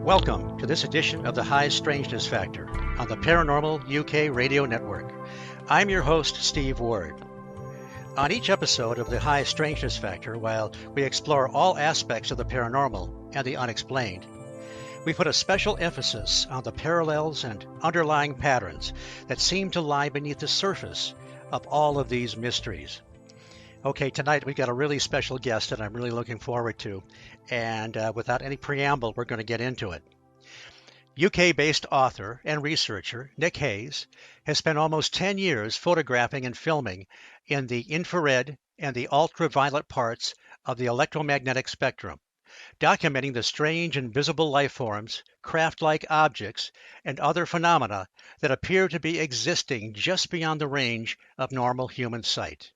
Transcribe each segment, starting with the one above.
Welcome to this edition of the High Strangeness Factor on the Paranormal UK Radio Network. I'm your host, Steve Ward. On each episode of the High Strangeness Factor, while we explore all aspects of the paranormal and the unexplained, we put a special emphasis on the parallels and underlying patterns that seem to lie beneath the surface of all of these mysteries. Okay, tonight we've got a really special guest that I'm really looking forward to, and without any preamble, we're going to get into it. UK-based author and researcher Nick Hayes has spent almost 10 years photographing and filming in the infrared and the ultraviolet parts of the electromagnetic spectrum, documenting the strange invisible life forms, craft-like objects, and other phenomena that appear to be existing just beyond the range of normal human sight.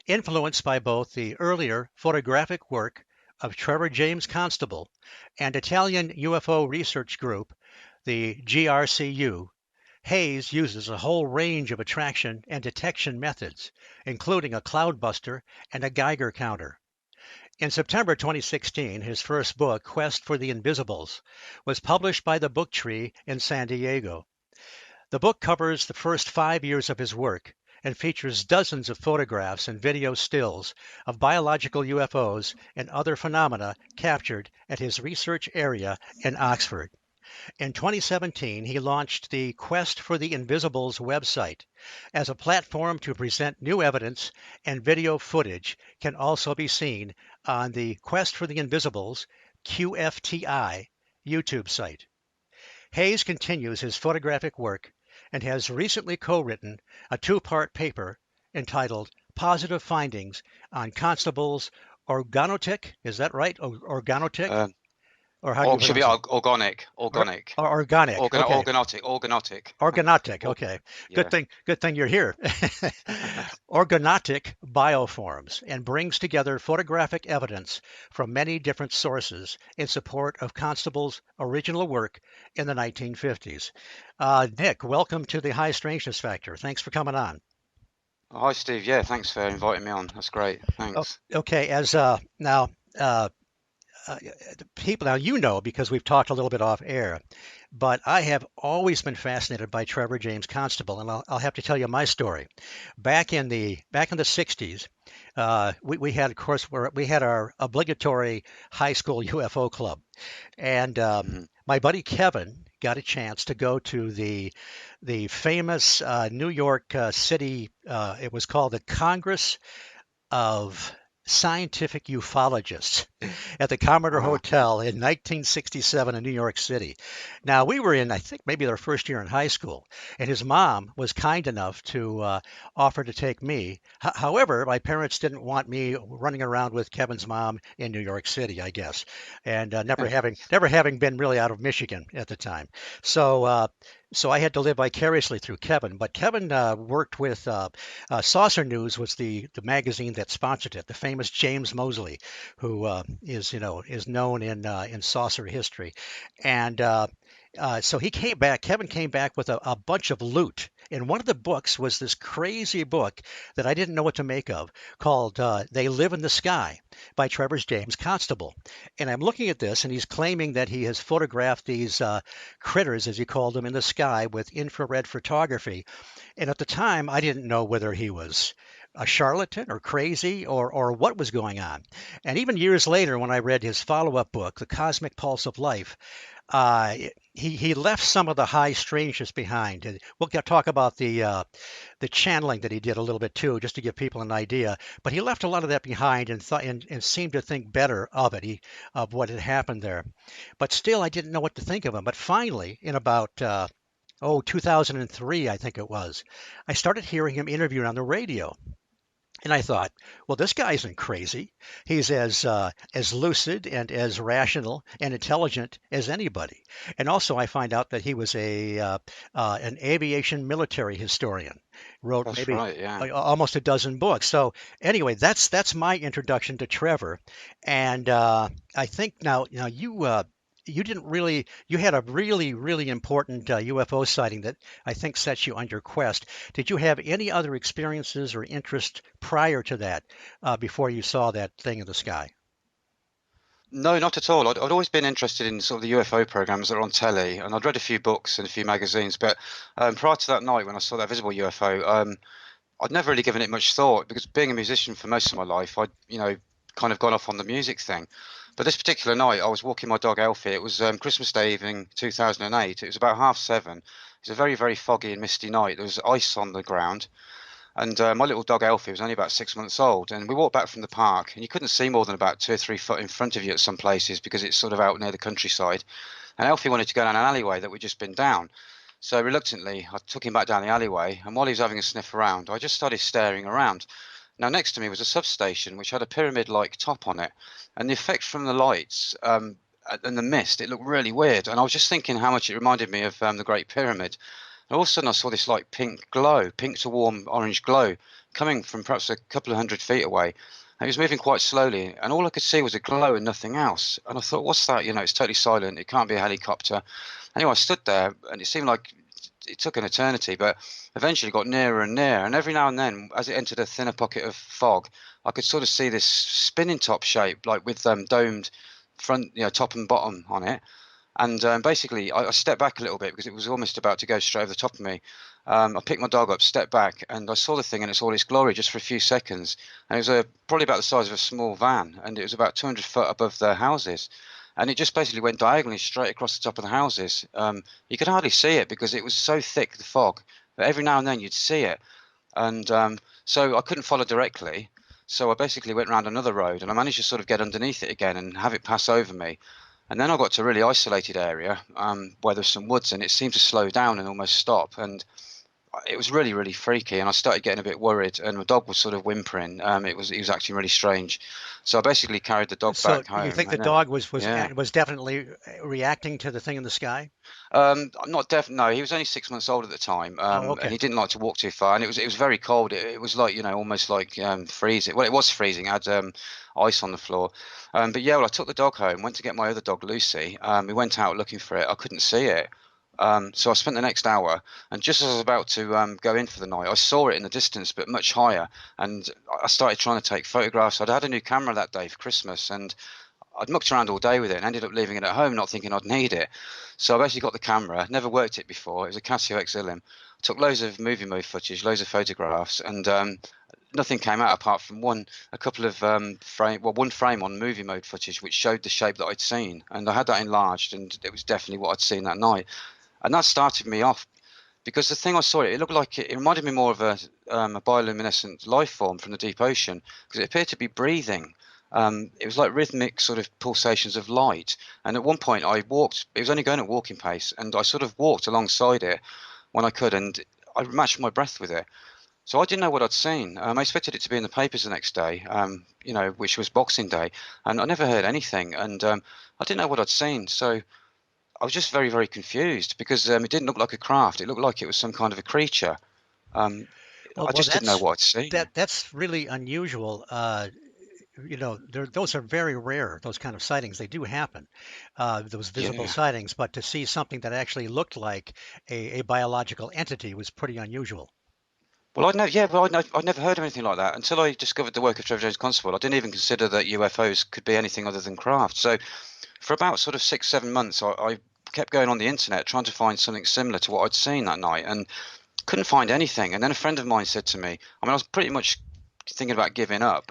Influenced by both the earlier photographic work of Trevor James Constable and Italian UFO research group, the GRCU, Hayes uses a whole range of attraction and detection methods, including a cloudbuster and a Geiger counter. In September 2016, his first book, Quest for the Invisibles, was published by the Book Tree in San Diego. The book covers the first 5 years of his work and features dozens of photographs and video stills of biological UFOs and other phenomena captured at his research area in Oxford. In 2017, he launched the Quest for the Invisibles website as a platform to present new evidence, and video footage can also be seen on the Quest for the Invisibles QFTI YouTube site. Hayes continues his photographic work and has recently co-written a two-part paper entitled Positive Findings on Constable's Organotic. Is that right? Organotic? Or how do you should be organic. Organic. Organotic. Okay. Yeah. Good thing you're here. Organotic bioforms, and brings together photographic evidence from many different sources in support of Constable's original work in the 1950s. Nick, welcome to the High Strangeness Factor. Thanks for coming on. Hi, Steve. Yeah, thanks for inviting me on. That's great. Thanks. Okay. People now, because we've talked a little bit off air, but I have always been fascinated by Trevor James Constable, and I'll have to tell you my story. Back in the 60s, we had, of course, we had our obligatory high school UFO club, and my buddy Kevin got a chance to go to the famous New York City. It was called the Congress of Scientific Ufologists at the Commodore Hotel in 1967 in New York City. Now, we were in, I think, maybe their first year in high school, and his mom was kind enough to offer to take me. However, my parents didn't want me running around with Kevin's mom in New York City, I guess, and never having been really out of Michigan at the time. So I had to live vicariously through Kevin. But Kevin worked with Saucer News, was the magazine that sponsored it. The famous James Moseley, who is known in saucer history, and so he came back. Kevin came back with a bunch of loot. And one of the books was this crazy book that I didn't know what to make of, called They Live in the Sky by Trevor James Constable. And I'm looking at this, and he's claiming that he has photographed these critters, as he called them, in the sky with infrared photography. And at the time, I didn't know whether he was a charlatan or crazy or what was going on. And even years later, when I read his follow-up book, The Cosmic Pulse of Life, he left some of the high strangeness behind. And we'll talk about the channeling that he did a little bit too, just to give people an idea. But he left a lot of that behind and seemed to think better of it, of what had happened there. But still, I didn't know what to think of him. But finally, in about oh, 2003, I think it was. I started hearing him interviewed on the radio. And I thought, well, this guy isn't crazy. He's as lucid and as rational and intelligent as anybody. And also, I find out that he was an aviation military historian. Wrote That's maybe right, yeah. almost a dozen books. So anyway, that's my introduction to Trevor. And I think now you didn't really you had a really important UFO sighting that I think set you on your quest. Did you have any other experiences or interest prior to that, before you saw that thing in the sky? No, not at all. I'd always been interested in sort of the UFO programs that are on telly, and I'd read a few books and a few magazines. But prior to that night, when I saw that visible UFO, I'd never really given it much thought because being a musician for most of my life, I'd kind of gone off on the music thing. But this particular night, I was walking my dog Elfie. It was Christmas Day evening, 2008. It was about 7:30. It was a very foggy and misty night. There was ice on the ground. And my little dog Elfie was only about 6 months old, and we walked back from the park, and you couldn't see more than about 2 or 3 foot in front of you at some places because it's sort of out near the countryside. And Elfie wanted to go down an alleyway that we'd just been down. So reluctantly, I took him back down the alleyway, and while he was having a sniff around, I just started staring around. Now, next to me was a substation which had a pyramid-like top on it, and the effect from the lights and the mist, it looked really weird. And I was just thinking how much it reminded me of the Great Pyramid. And all of a sudden, I saw this like pink glow, pink to warm orange glow, coming from perhaps a couple of 100 feet away. And it was moving quite slowly, and all I could see was a glow and nothing else. And I thought, what's that? It's totally silent. It can't be a helicopter. Anyway, I stood there, and it seemed like it took an eternity, but eventually got nearer and nearer. And every now and then, as it entered a thinner pocket of fog, I could sort of see this spinning top shape, like with domed front, top and bottom on it. And basically, I stepped back a little bit because it was almost about to go straight over the top of me. I picked my dog up, stepped back, and I saw the thing in all its glory just for a few seconds. And it was probably about the size of a small van, and it was about 200 foot above the houses. And it just basically went diagonally straight across the top of the houses. You could hardly see it because it was so thick, the fog, that every now and then you'd see it. And so I couldn't follow directly. So I basically went round another road, and I managed to sort of get underneath it again and have it pass over me. And then I got to a really isolated area where there's some woods, and it seemed to slow down and almost stop. And it was really freaky, and I started getting a bit worried. And my dog was sort of whimpering. He was acting really strange. So I basically carried the dog So back you home. think the And then, dog was was yeah, was definitely reacting to the thing in the sky? I'm not definitely. No, he was only 6 months old at the time, Oh, and okay. he didn't like to walk too far. And it was very cold. It was like almost like freezing. Well, it was freezing. It had ice on the floor. But yeah, well, I took the dog home. Went to get my other dog Lucy. We went out looking for it. I couldn't see it. So I spent the next hour, and just as I was about to go in for the night, I saw it in the distance, but much higher. And I started trying to take photographs. I'd had a new camera that day for Christmas, and I'd mucked around all day with it and ended up leaving it at home, not thinking I'd need it. So I basically got the camera, never worked it before. It was a Casio XLM. Took loads of movie mode footage, loads of photographs, and nothing came out apart from a couple of one frame on movie mode footage, which showed the shape that I'd seen. And I had that enlarged, and it was definitely what I'd seen that night. And that started me off because the thing I saw, it looked like it reminded me more of a bioluminescent life form from the deep ocean because it appeared to be breathing. It was like rhythmic sort of pulsations of light. And at one point, I walked. It was only going at walking pace, and I sort of walked alongside it when I could, and I matched my breath with it. So I didn't know what I'd seen. I expected it to be in the papers the next day, which was Boxing Day, and I never heard anything, and I didn't know what I'd seen. So I was just very confused because it didn't look like a craft. It looked like it was some kind of a creature. Um, Well, I well, just didn't know that's what I'd seen. that's really unusual. Those are very rare. Those kind of sightings, they do happen, those visible Yeah. sightings. But to see something that actually looked like a biological entity was pretty unusual. Well, I'd never heard of anything like that until I discovered the work of Trevor James Constable. I didn't even consider that UFOs could be anything other than craft. So, for about sort of 6, 7 months, I kept going on the internet trying to find something similar to what I'd seen that night, and couldn't find anything. And then a friend of mine said to me, I was pretty much thinking about giving up,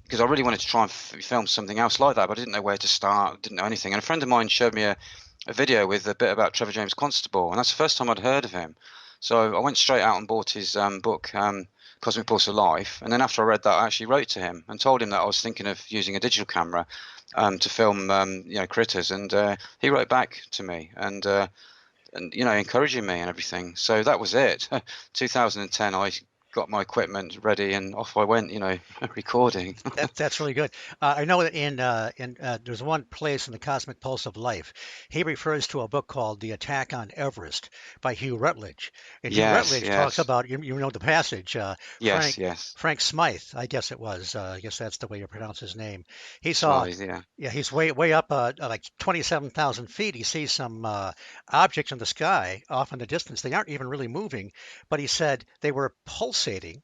because I really wanted to try and film something else like that, but I didn't know where to start, didn't know anything. And a friend of mine showed me a video with a bit about Trevor James Constable, and that's the first time I'd heard of him. So I went straight out and bought his book, Cosmic Pulse of Life. And then after I read that, I actually wrote to him and told him that I was thinking of using a digital camera to film, critters. And he wrote back to me, and and encouraging me and everything. So that was it. 2010, I got my equipment ready and off I went, recording. That's really good. I know that in there's one place in the Cosmic Pulse of Life, he refers to a book called The Attack on Everest by Hugh Rutledge, and Hugh Yes, Rutledge talks yes, about you know the passage. yes, yes. Frank Smythe, I guess it was. I guess that's the way you pronounce his name. He saw. Smythe, yeah. Yeah, he's way up, like 27,000 feet. He sees some objects in the sky off in the distance. They aren't even really moving, but he said they were pulsating,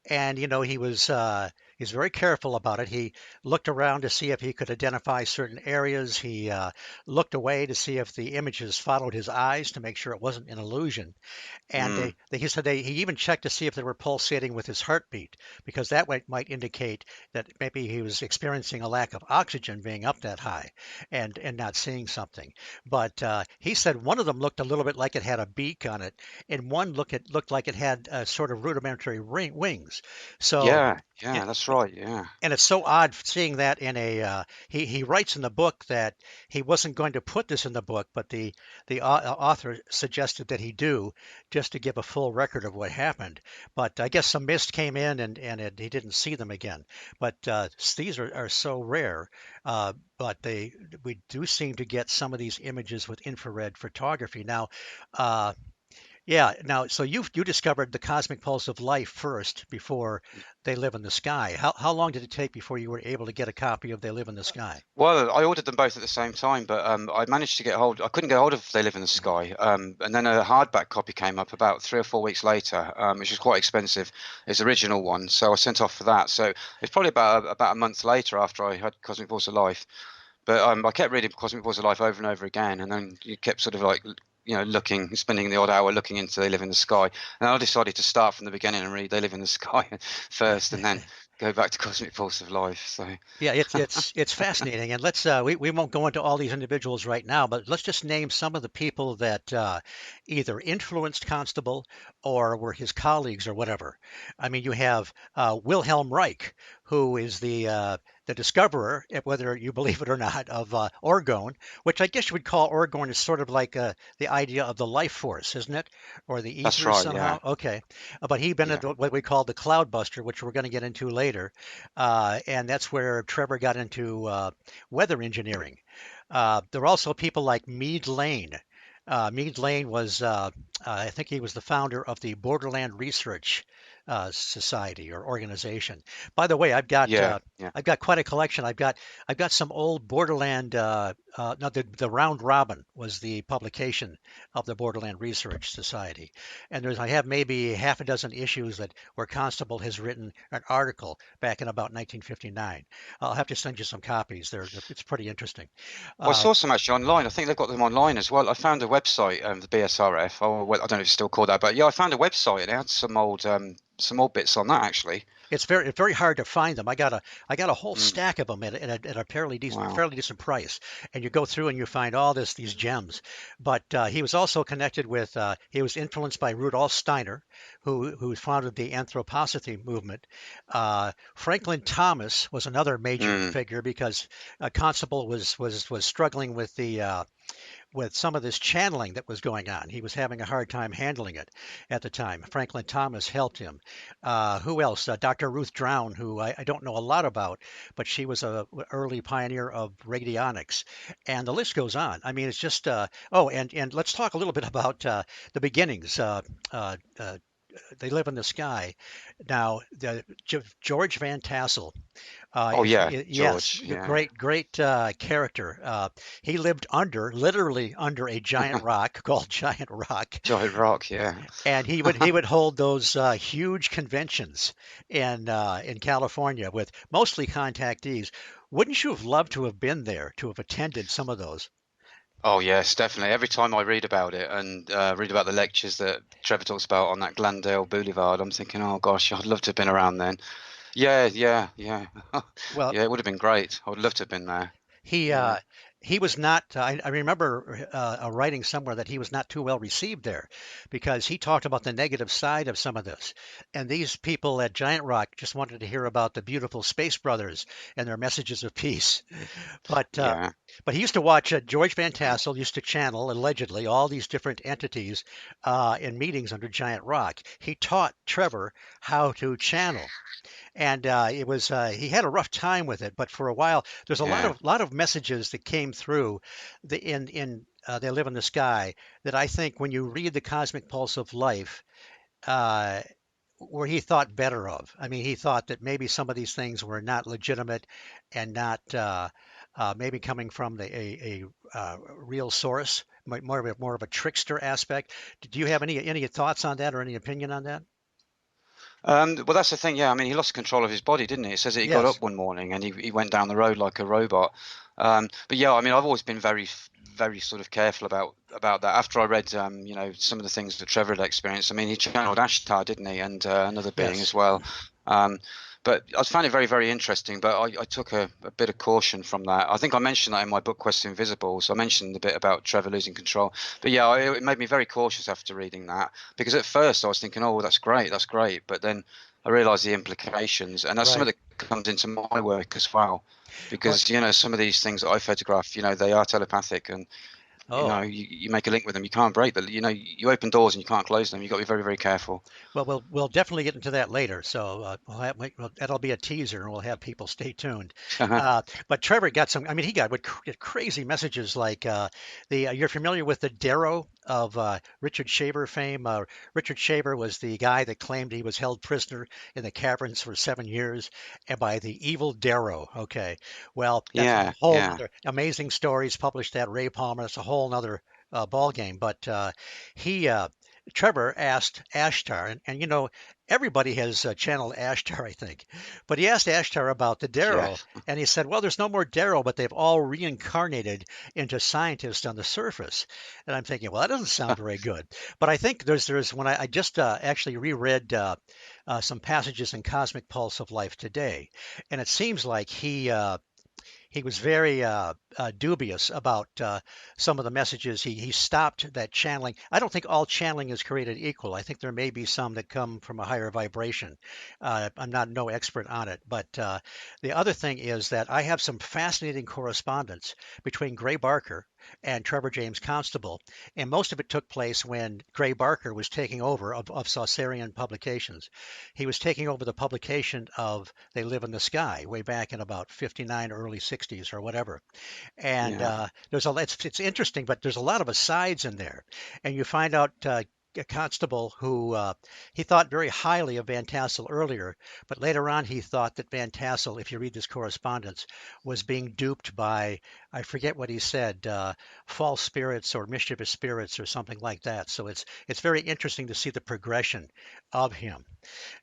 and he's very careful about it. He looked around to see if he could identify certain areas. He looked away to see if the images followed his eyes to make sure it wasn't an illusion. And Mm, he said he even checked to see if they were pulsating with his heartbeat, because that might indicate that maybe he was experiencing a lack of oxygen being up that high and not seeing something. But he said one of them looked a little bit like it had a beak on it, and one looked like it had sort of rudimentary wings. So yeah, yeah, it, that's right. Yeah. and it's so odd seeing that in a he writes in the book that he wasn't going to put this in the book, but the author suggested that he do, just to give a full record of what happened. But I guess some mist came in, he didn't see them again. But these are so rare. But we do seem to get some of these images with infrared photography now. uh, yeah. Now, so you discovered the cosmic pulse of life first before They Live in the Sky. How long did it take before you were able to get a copy of They Live in the Sky? Well, I ordered them both at the same time, but I managed to get hold. I couldn't get hold of They Live in the Sky, and then a hardback copy came up about 3 or 4 weeks later, which was quite expensive. It's the original one, so I sent off for that. So it's probably about a month later after I had Cosmic Force of Life. But I kept reading Cosmic Force of Life over and over again, and then you kept sort of like looking, spending the odd hour looking into They Live in the Sky. And I decided to start from the beginning and read They Live in the Sky first, and then go back to Cosmic Force of Life. So Yeah, it's fascinating, and let's we won't go into all these individuals right now, but let's just name some of the people that either influenced Constable or were his colleagues or whatever. I mean, you have Wilhelm Reich, who is the discoverer, whether you believe it or not, of orgone, which I guess you would call orgone is sort of like the idea of the life force, isn't it, or the that's ether right. Yeah, somehow? Okay, but he invented yeah, what we call the cloudbuster, which we're going to get into later, and that's where Trevor got into weather engineering. There are also people like Meade Lane. Meade Lane was, I think he was the founder of the Borderland Research Society or organization. By the way, yeah, yeah. I've got quite a collection. I've got some old Borderland. No, the Round Robin was the publication of the Borderland Research Society, and I have maybe half a dozen issues that where Constable has written an article back in about 1959. I'll have to send you some copies. It's pretty interesting. Well, I Uh, saw some actually online. I think they've got them online as well. I found a website, the BSRF. Oh, well, I don't know if it's still called that, but yeah, I found a website and it had some old bits on that actually. it's very hard to find them. I got a whole Mm, stack of them at a wow. fairly decent price. And you go through and you find all these gems. But he was also connected with he was influenced by Rudolf Steiner, who founded the Anthroposophy movement. Franklin Thomas was another major Mm, figure because Constable was struggling with some of this channeling that was going on. He was having a hard time handling it at the time. Franklin Thomas helped him. Who else? Dr. Ruth Drown, who I don't know a lot about, but she was a early pioneer of radionics, and the list goes on. I mean, it's just oh, and let's talk a little bit about the beginnings. They Live in the Sky. Now, George Van Tassel oh yeah, yes, George. Yeah, great character. He lived literally under a giant rock called Giant Rock, Giant Rock. Yeah. and he would hold those huge conventions in California with mostly contactees. Wouldn't you have loved to have been there to have attended some of those? Oh yes, definitely. Every time I read about it and read about the lectures that Trevor talks about on that Glendale Boulevard, I'm thinking, oh gosh, I'd love to have been around then. Yeah, yeah, yeah. Well, Yeah, it would have been great. I would love to have been there. he Yeah. he was not. I remember writing somewhere that he was not too well received there, because he talked about the negative side of some of this, and these people at Giant Rock just wanted to hear about the beautiful Space Brothers and their messages of peace. But uh, Yeah. but he used to watch George Van Tassel used to channel allegedly all these different entities in meetings under Giant Rock. He taught Trevor how to channel, and it was he had a rough time with it, but for a while there's a Yeah. lot of messages that came through the in They Live in the Sky, that I think when you read the Cosmic Pulse of Life, uh, where he thought better of. I mean, he thought that maybe some of these things were not legitimate and not maybe coming from a real source, more of a trickster aspect. Do you have any thoughts on that or any opinion on that? Well, that's the thing. Yeah, I mean, he lost control of his body, didn't he? It says that he got Yes. up one morning and he went down the road like a robot. But yeah, I mean, I've always been very sort of careful about that. After I read, some of the things that Trevor had experienced. I mean, he channeled Ashtar, didn't he, and another being as Yes. well. Um, but I found it very interesting. But I took a bit of caution from that. I think I mentioned that in my book Quest Invisible. So I mentioned a bit about Trevor losing control. But yeah, it made me very cautious after reading that, because at first I was thinking, oh, that's great. But then I realised the implications, and that's Right. something that comes into my work as well, Well, because some of these things that I photograph, they are telepathic, and oh, you make a link with them, you can't break them. You open doors and you can't close them. You've got to be very careful. well, we'll definitely get into that later. So that'll be a teaser, and we'll have people stay tuned. But Trevor got some. I mean, he got crazy messages like the. You're familiar with the Darrow of Richard Shaver fame. Richard Shaver was the guy that claimed he was held prisoner in the caverns for 7 years, and by the evil Darrow. Okay, well, that's a Yeah, whole yeah, other amazing stories published at Ray Palmer. That's a whole other ball game. But he. Trevor asked Ashtar, and everybody has channeled Ashtar, I think, but he asked Ashtar about the yeah. Darrow, and he said, "Well, there's no more Darrow, but they've all reincarnated into scientists on the surface." And I'm thinking, well, that doesn't sound very good. But I think there's when I just actually reread some passages in Cosmic Pulse of Life today, and it seems like he was very dubious about some of the messages. He stopped that channeling. I don't think all channeling is created equal. I think there may be some that come from a higher vibration. I'm not no expert on it, but the other thing is that I have some fascinating correspondence between Gray Barker and Trevor James Constable, and most of it took place when Gray Barker was taking over of Saucerian Publications. He was taking over the publication of They Live in the Sky way back in about 59, early 60s or whatever. And Yeah. it's interesting, but there's a lot of asides in there. And you find out a constable who he thought very highly of Van Tassel earlier, but later on he thought that Van Tassel, if you read this correspondence, was being duped by, I forget what he said, false spirits or mischievous spirits or something like that. So it's very interesting to see the progression of him.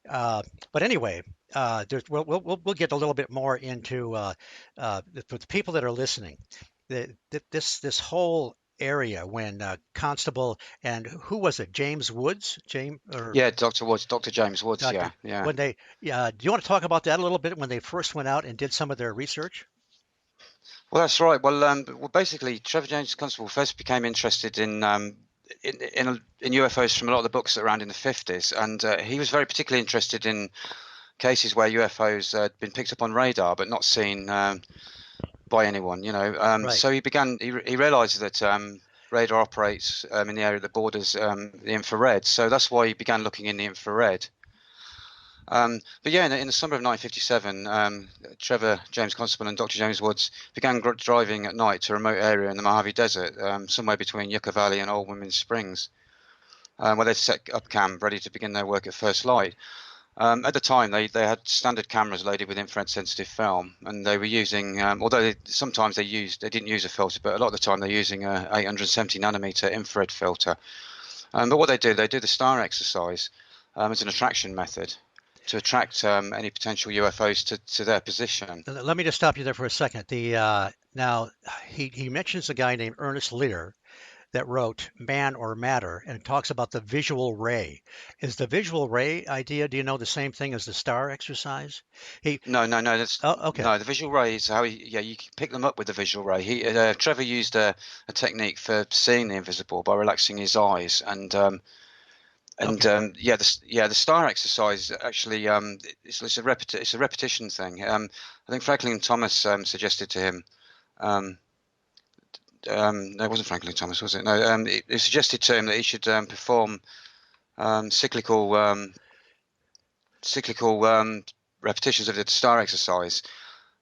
Uh, but anyway, we'll get a little bit more into for the people that are listening. This whole area when Constable and who was it? James Woods, James or Yeah, Dr. James Woods. Doctor? Yeah, yeah. When they, do you want to talk about that a little bit when they first went out and did some of their research? Well, that's right. Well, basically, Trevor James Constable first became interested in UFOs from a lot of the books that were around in the 50s, and he was very particularly interested in cases where UFOs had been picked up on radar but not seen by anyone. Right. So he realised that radar operates in the area that borders the infrared. So that's why he began looking in the infrared. But yeah, in the summer of 1957, Trevor James Constable and Dr. James Woods began driving at night to a remote area in the Mojave Desert, somewhere between Yucca Valley and Old Women's Springs, where they'd set up camp ready to begin their work at first light. At the time, they had standard cameras loaded with infrared sensitive film, and they were using, although sometimes they didn't use a filter, but a lot of the time they're using a 870 nanometer infrared filter. But what they do the star exercise as an attraction method to attract any potential UFOs to their position. Let me just stop you there for a second. The now he mentions a guy named Ernest Lear, that wrote Man or Matter, and it talks about the visual ray. Is the visual ray idea, do you know, the same thing as the star exercise? He, No. That's okay, no. The visual ray is how he. Yeah, you can pick them up with the visual ray. Trevor used a technique for seeing the invisible by relaxing his eyes, and okay. the star exercise actually it's a repetition thing. I think Franklin Thomas suggested to him. Um, no, it wasn't Franklin Thomas, was it? No, it suggested to him that he should perform cyclical cyclical repetitions of the star exercise.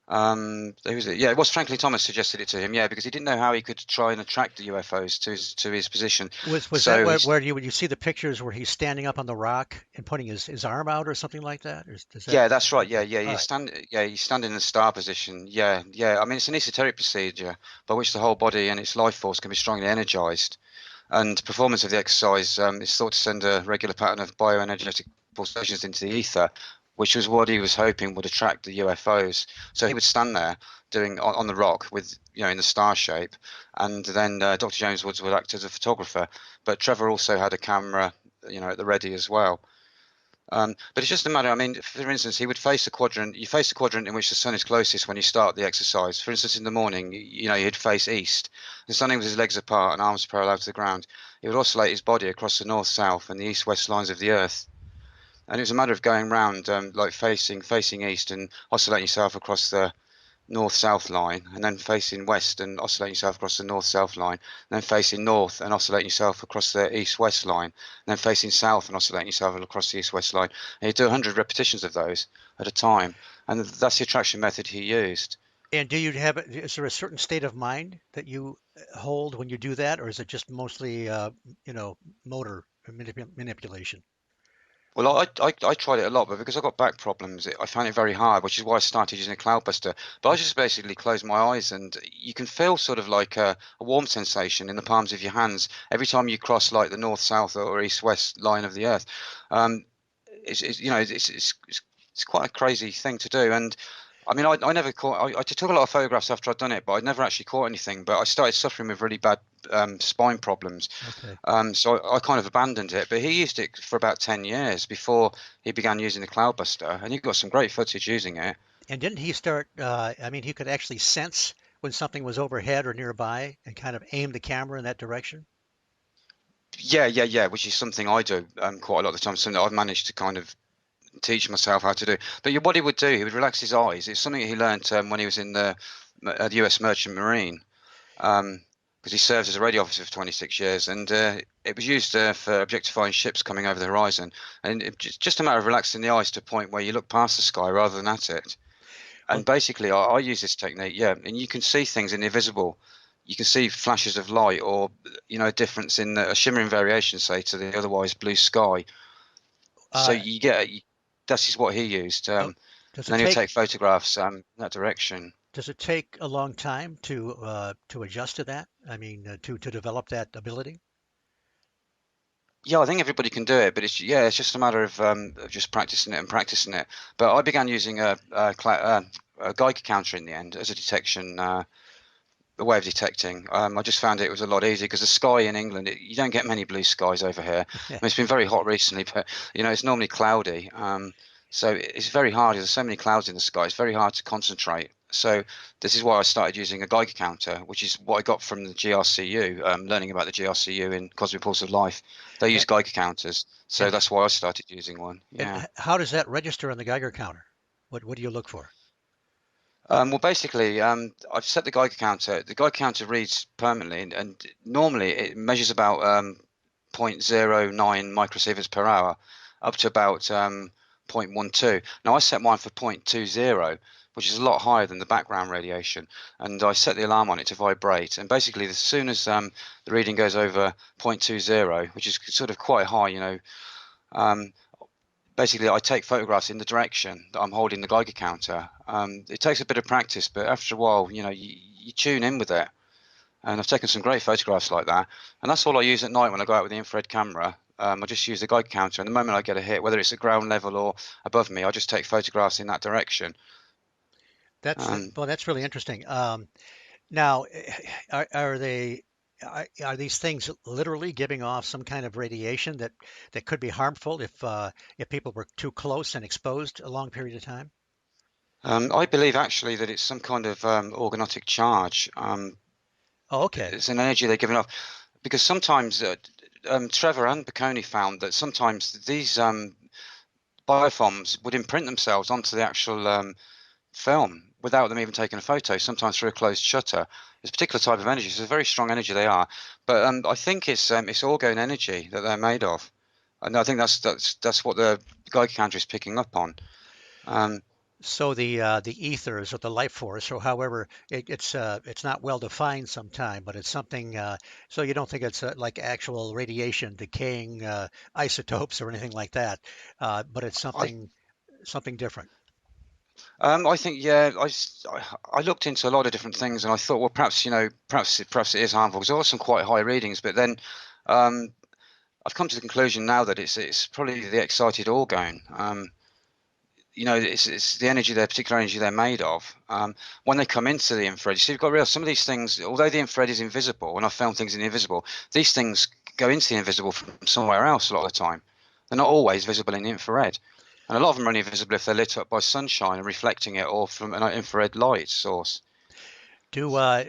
Who was it? Yeah, it was Franklin Thomas suggested it to him. Yeah, because he didn't know how he could try and attract the UFOs to his position. Was that So where you, when you see the pictures where he's standing up on the rock and putting his arm out or something like that? Or is that yeah, that's right. okay? Yeah. All right. You stand in the star position. Yeah. I mean, it's an esoteric procedure by which the whole body and its life force can be strongly energized. And performance of the exercise is thought to send a regular pattern of bioenergetic pulsations into the ether, which was what he was hoping would attract the UFOs. So he would stand there doing on the rock with in the star shape, and then Dr. James Woods would act as a photographer. But Trevor also had a camera, at the ready as well. But it's just a matter. I mean, for instance, he would face a quadrant. You face the quadrant in which the sun is closest when you start the exercise. For instance, in the morning, he'd face east, and standing with his legs apart and arms parallel to the ground, he would oscillate his body across the north, south, and the east-west lines of the Earth. And it was a matter of going round, like facing east and oscillating yourself across the north-south line, and then facing west and oscillating yourself across the north-south line, and then facing north and oscillating yourself across the east-west line, and then facing south and oscillating yourself across the east-west line. And you do 100 repetitions of those at a time, and that's the attraction method he used. And do you have, is there a certain state of mind that you hold when you do that, or is it just mostly, you know, motor manipulation? Well, I tried it a lot, but because I got back problems, I found it very hard, which is why I started using a cloudbuster. But I just basically closed my eyes, and you can feel sort of like a warm sensation in the palms of your hands every time you cross like the north, south, or east, west line of the Earth. Um, it's quite a crazy thing to do, and I mean, I never caught. I took a lot of photographs after I'd done it, but I never actually caught anything. But I started suffering with really bad spine problems, Okay. so I kind of abandoned it. But he used it for about 10 years before he began using the Cloudbuster, and he got some great footage using it. And didn't he start, I mean, he could actually sense when something was overhead or nearby and kind of aim the camera in that direction? Yeah, which is something I do quite a lot of the time. Something that I've managed to kind of teach myself how to do. But what he would do, he would relax his eyes. It's something he learned when he was in the U.S. Merchant Marine. Because he served as a radio officer for 26 years, and it was used for objectifying ships coming over the horizon. And just a matter of relaxing the eyes to a point where you look past the sky rather than at it. And Well, basically, I use this technique, yeah, and you can see things in the invisible. You can see flashes of light, or a difference in a shimmering variation, say, to the otherwise blue sky. So uh, you get that is what he used, oh, does and it then he'll take, take photographs in that direction. does it take a long time to adjust to that? I mean, to develop that ability? Yeah, I think everybody can do it, but it's just a matter of just practicing it and practicing it. But I began using a Geiger counter in the end as a detection, a way of detecting. I just found it was a lot easier because the sky in England, you don't get many blue skies over here. I Yeah. mean, it's been very hot recently, but it's normally cloudy. So it's very hard. There's so many clouds in the sky. It's very hard to concentrate. So this is why I started using a Geiger counter, which is what I got from the GRCU, learning about the GRCU in Cosmic Pulse of Life. They use And, Geiger counters, so and that's why I started using one. and Yeah. how does that register on the Geiger counter? What do you look for? Well, basically, I've set the Geiger counter. The Geiger counter reads permanently, and normally it measures about zero point 0.09 microsieverts per hour, up to about 0.12. Now, I set mine for 0.20, which is a lot higher than the background radiation, and I set the alarm on it to vibrate. And basically, as soon as the reading goes over 0.20, which is sort of quite high, um, basically I take photographs in the direction that I'm holding the Geiger counter. It takes a bit of practice, but after a while, you tune in with it. And I've taken some great photographs like that. And that's all I use at night when I go out with the infrared camera. I just use the Geiger counter, and the moment I get a hit, whether it's at ground level or above me, I just take photographs in that direction. That's Um, well, that's really interesting. Now, are they? are these things literally giving off some kind of radiation that could be harmful if people were too close and exposed a long period of time? I believe actually that it's some kind of organotic charge. Oh, okay. It's an energy they're giving off because sometimes Trevor and Bocconi found that sometimes these biofilms would imprint themselves onto the actual film without them even taking a photo, sometimes through a closed shutter. It's a particular type of energy. It's a very strong energy they are. But I think it's orgone energy that they're made of. And I think that's what the Geiger counter is picking up on. Um, So the ethers or the life force or however it's not well defined sometime, but it's something. So you don't think it's like actual radiation decaying isotopes or anything like that, but it's I something different. I think yeah. I looked into a lot of different things and I thought, well, perhaps perhaps it is harmful because there are some quite high readings. But then um, I've come to the conclusion now that it's probably the excited orgone. It's the energy, their particular energy they're made of. When they come into the infrared, you see, you've got to realize some of these things, although the infrared is invisible, when I film things in the invisible, these things go into the invisible from somewhere else a lot of the time. They're not always visible in the infrared. And a lot of them are only visible if they're lit up by sunshine and reflecting it or from an infrared light source. Do uh,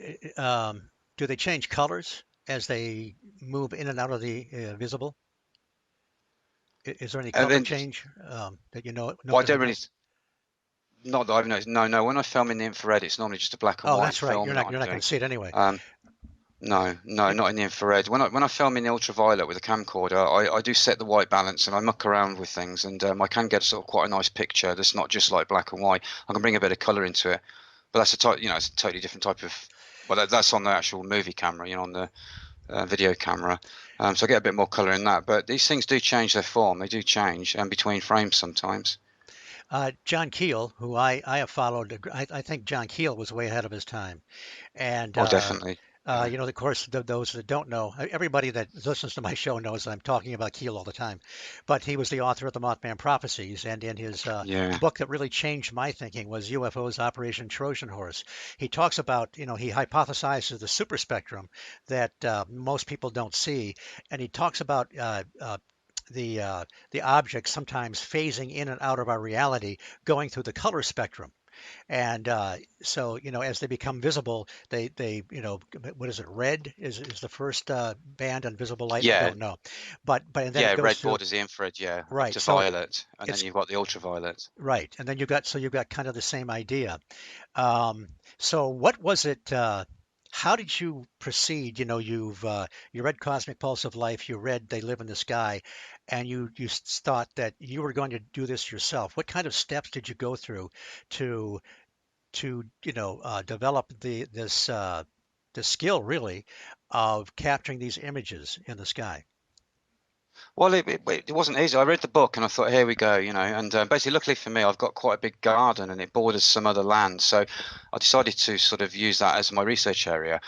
do they change colors as they move in and out of the visible? Is there any And color then, change that you well, I noted don't about? really, not that I've noticed. No, no. When I film in the infrared, it's normally just a black and Oh, white that's right. film that You're I'm not going doing. to see it anyway. Um, No, no, It, not in the infrared. When I film in the ultraviolet with a camcorder, I do set the white balance and I muck around with things, and I can get sort of quite a nice picture that's not just like black and white. I can bring a bit of color into it, but that's a type, it's a totally different type of. Well, that's on the actual movie camera, on the video camera. So I get a bit more color in that. But these things do change their form. They do change, between frames sometimes. John Keel, who I have followed, I think John Keel was way ahead of his time. And Oh, definitely. Yeah, of course, those that don't know, everybody that listens to my show knows I'm talking about Keel all the time. But he was the author of the Mothman Prophecies, and in his yeah, book that really changed my thinking was UFOs Operation Trojan Horse. He talks about, he hypothesizes the superspectrum that most people don't see, and he talks about the uh, the objects sometimes phasing in and out of our reality, going through the color spectrum. And so, as they become visible, what is it? Red is the first band on visible light. I yeah, don't know, but and then it yeah. goes Red through borders the infrared, yeah, up right. to So violet, and then it's you've got the ultraviolet. right, and then you've got kind of the same idea. So what was it? How did you proceed? You read Cosmic Pulse of Life, you read They Live in the Sky, and thought that you were going to do this yourself. What kind of steps did you go through to develop the skill really of capturing these images in the sky? Well, it wasn't easy. I read the book and I thought, here we go, and basically, luckily for me, I've got quite a big garden and it borders some other land. So I decided to sort of use that as my research area.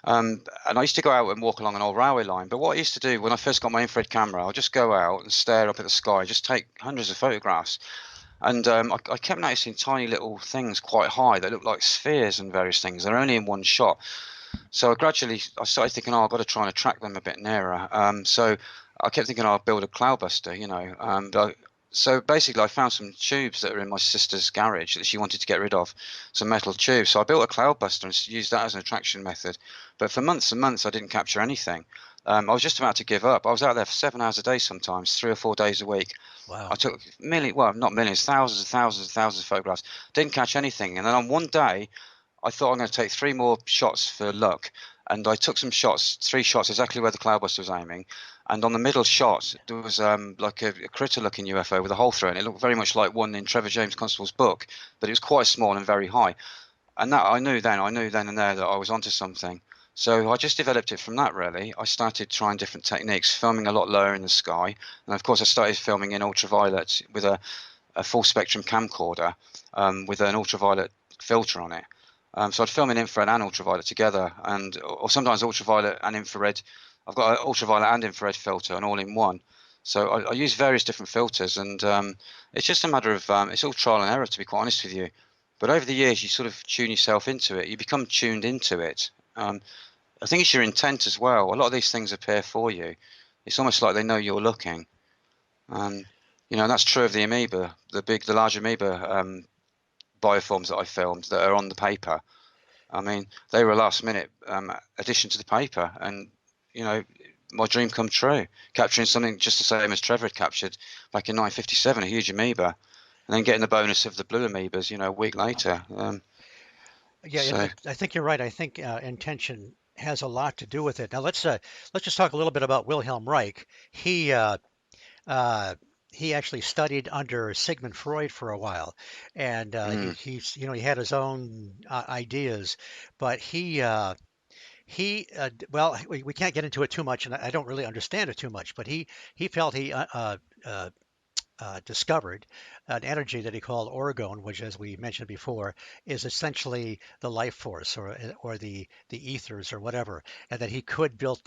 And I used to go out and walk along an old railway line. But what I used to do when I first got my infrared camera, I'll just go out and stare up at the sky, just take hundreds of photographs. And I kept noticing tiny little things quite high that looked like spheres and various things. They're only in one shot. So I started thinking, oh, I've got to try and attract them a bit nearer. So I kept thinking, oh, I'll build a cloudbuster, so basically, I found some tubes that are in my sister's garage that she wanted to get rid of, some metal tubes. So I built a cloudbuster and used that as an attraction method. But for months and months, I didn't capture anything. I was just about to give up. I was out there for 7 hours a day sometimes, 3 or 4 days a week. I Wow. took well, not millions, thousands and thousands and thousands of photographs. Didn't catch anything. And then on one day, I thought I'm going to take three more shots for luck. And I took some shots, three shots exactly where the cloudbuster was aiming. And on the middle shot, there was like a critter-looking UFO with a hole through it. And it looked very much like one in Trevor James Constable's book, but it was quite small and very high. And that I knew then and there that I was onto something. So I just developed it from that, really. I started trying different techniques, filming a lot lower in the sky. And of course, I started filming in ultraviolet with a full spectrum camcorder with an ultraviolet filter on it. So I'd film in infrared and ultraviolet together, or sometimes ultraviolet and infrared. I've got an ultraviolet and infrared filter, and all in one. So I use various different filters, and it's just a matter of it's all trial and error, to be quite honest with you. But over the years, you sort of tune yourself into it. You become tuned into it. I think it's your intent as well. A lot of these things appear for you. It's almost like they know you're looking. Um, and that's true of the amoeba, the large amoeba bioforms that I filmed that are on the paper. I mean, they were a last minute addition to the paper, and my dream come true, capturing something just the same as Trevor had captured back in 1957, a huge amoeba, and then getting the bonus of the blue amoebas, a week later. Yeah, So I think you're right. I think intention has a lot to do with it. Now let's just talk a little bit about Wilhelm Reich. Uh, he actually studied under Sigmund Freud for a while, and mm, he had his own ideas, but well, we can't get into it too much, and I don't really understand it too much, but he felt he uh, discovered an energy that he called orgone, which, as we mentioned before, is essentially the life force or the ethers or whatever, and that he could build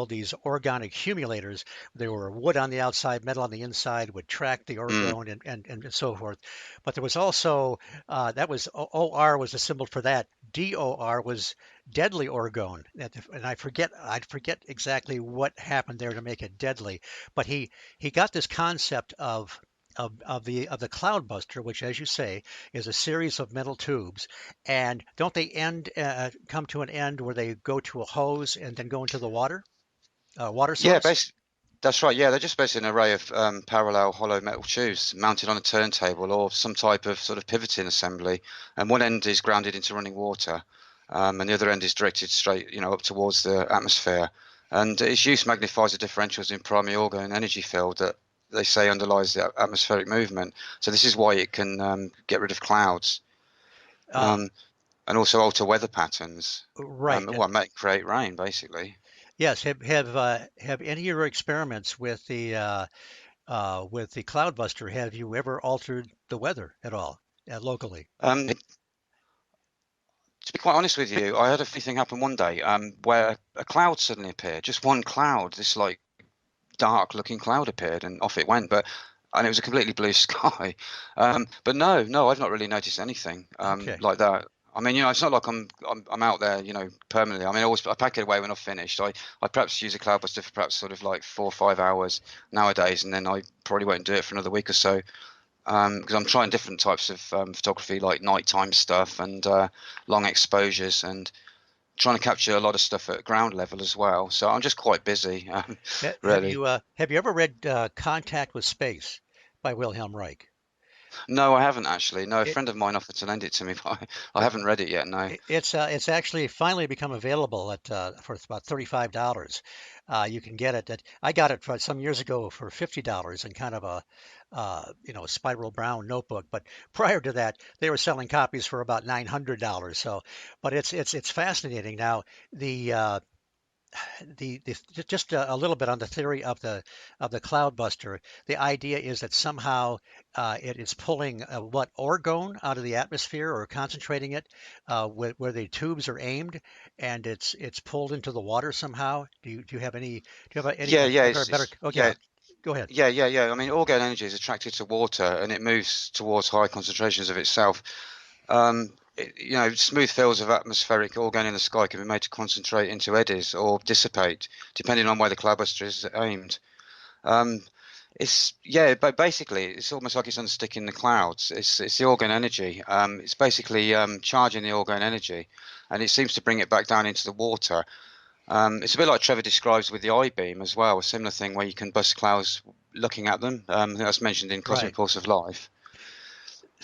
these organic accumulators. They were wood on the outside, metal on the inside, would track the mm. orgone and so forth. But there was also that was OR was a symbol for that. DOR was deadly orgone, and I forget exactly what happened there to make it deadly, but he got this concept of the cloudbuster, which, as you say, is a series of metal tubes. And don't they come to an end where they go to a hose and then go into the water Yeah, source? that's right. Yeah, they're just basically an array of parallel hollow metal tubes mounted on a turntable or some type of sort of pivoting assembly, and one end is grounded into running water, and the other end is directed straight, up towards the atmosphere. And its use magnifies the differentials in primary orgone energy field that they say underlies the atmospheric movement. So this is why it can get rid of clouds, Uh, um, and also alter weather patterns. right. Create rain, basically. Yes. Have any of your experiments with the cloudbuster, have you ever altered the weather at all locally? To be quite honest with you, I had a funny thing happen one day where a cloud suddenly appeared. Just one cloud, this like dark looking cloud appeared and off it went. And it was a completely blue sky. But no, I've not really noticed anything Okay. like that. I mean, it's not like I'm out there, permanently. I mean, I pack it away when I've finished. I perhaps use a cloudbuster for perhaps sort of like 4 or 5 hours nowadays, and then I probably won't do it for another week or so because I'm trying different types of photography, like nighttime stuff and long exposures, and trying to capture a lot of stuff at ground level as well. So I'm just quite busy, really. Have you ever read Contact with Space by Wilhelm Reich? No, I haven't actually. No, a It, friend of mine offered to lend it to me, but I haven't read it yet. No. it's actually finally become available for about $35. You can get it I got it for some years ago for $50 in kind of a spiral brown notebook. But prior to that, they were selling copies for about $900. So, but it's fascinating. Now the the just a little bit on the theory of the cloudbuster. The idea is that somehow it is pulling what orgone out of the atmosphere or concentrating it where the tubes are aimed, and it's pulled into the water somehow. Do you have any Yeah, yeah, better? it's Oh yeah, yeah, go ahead. yeah. I mean, orgone energy is attracted to water and it moves towards high concentrations of itself. Smooth fields of atmospheric orgone in the sky can be made to concentrate into eddies or dissipate, depending on where the cloudbuster is aimed. Um, but basically, it's almost like it's on a stick in the clouds. It's the orgone energy. It's basically charging the orgone energy, and it seems to bring it back down into the water. It's a bit like Trevor describes with the I-beam as well, a similar thing where you can bust clouds looking at them. I think that's mentioned in Cosmic Right. Pulse of Life.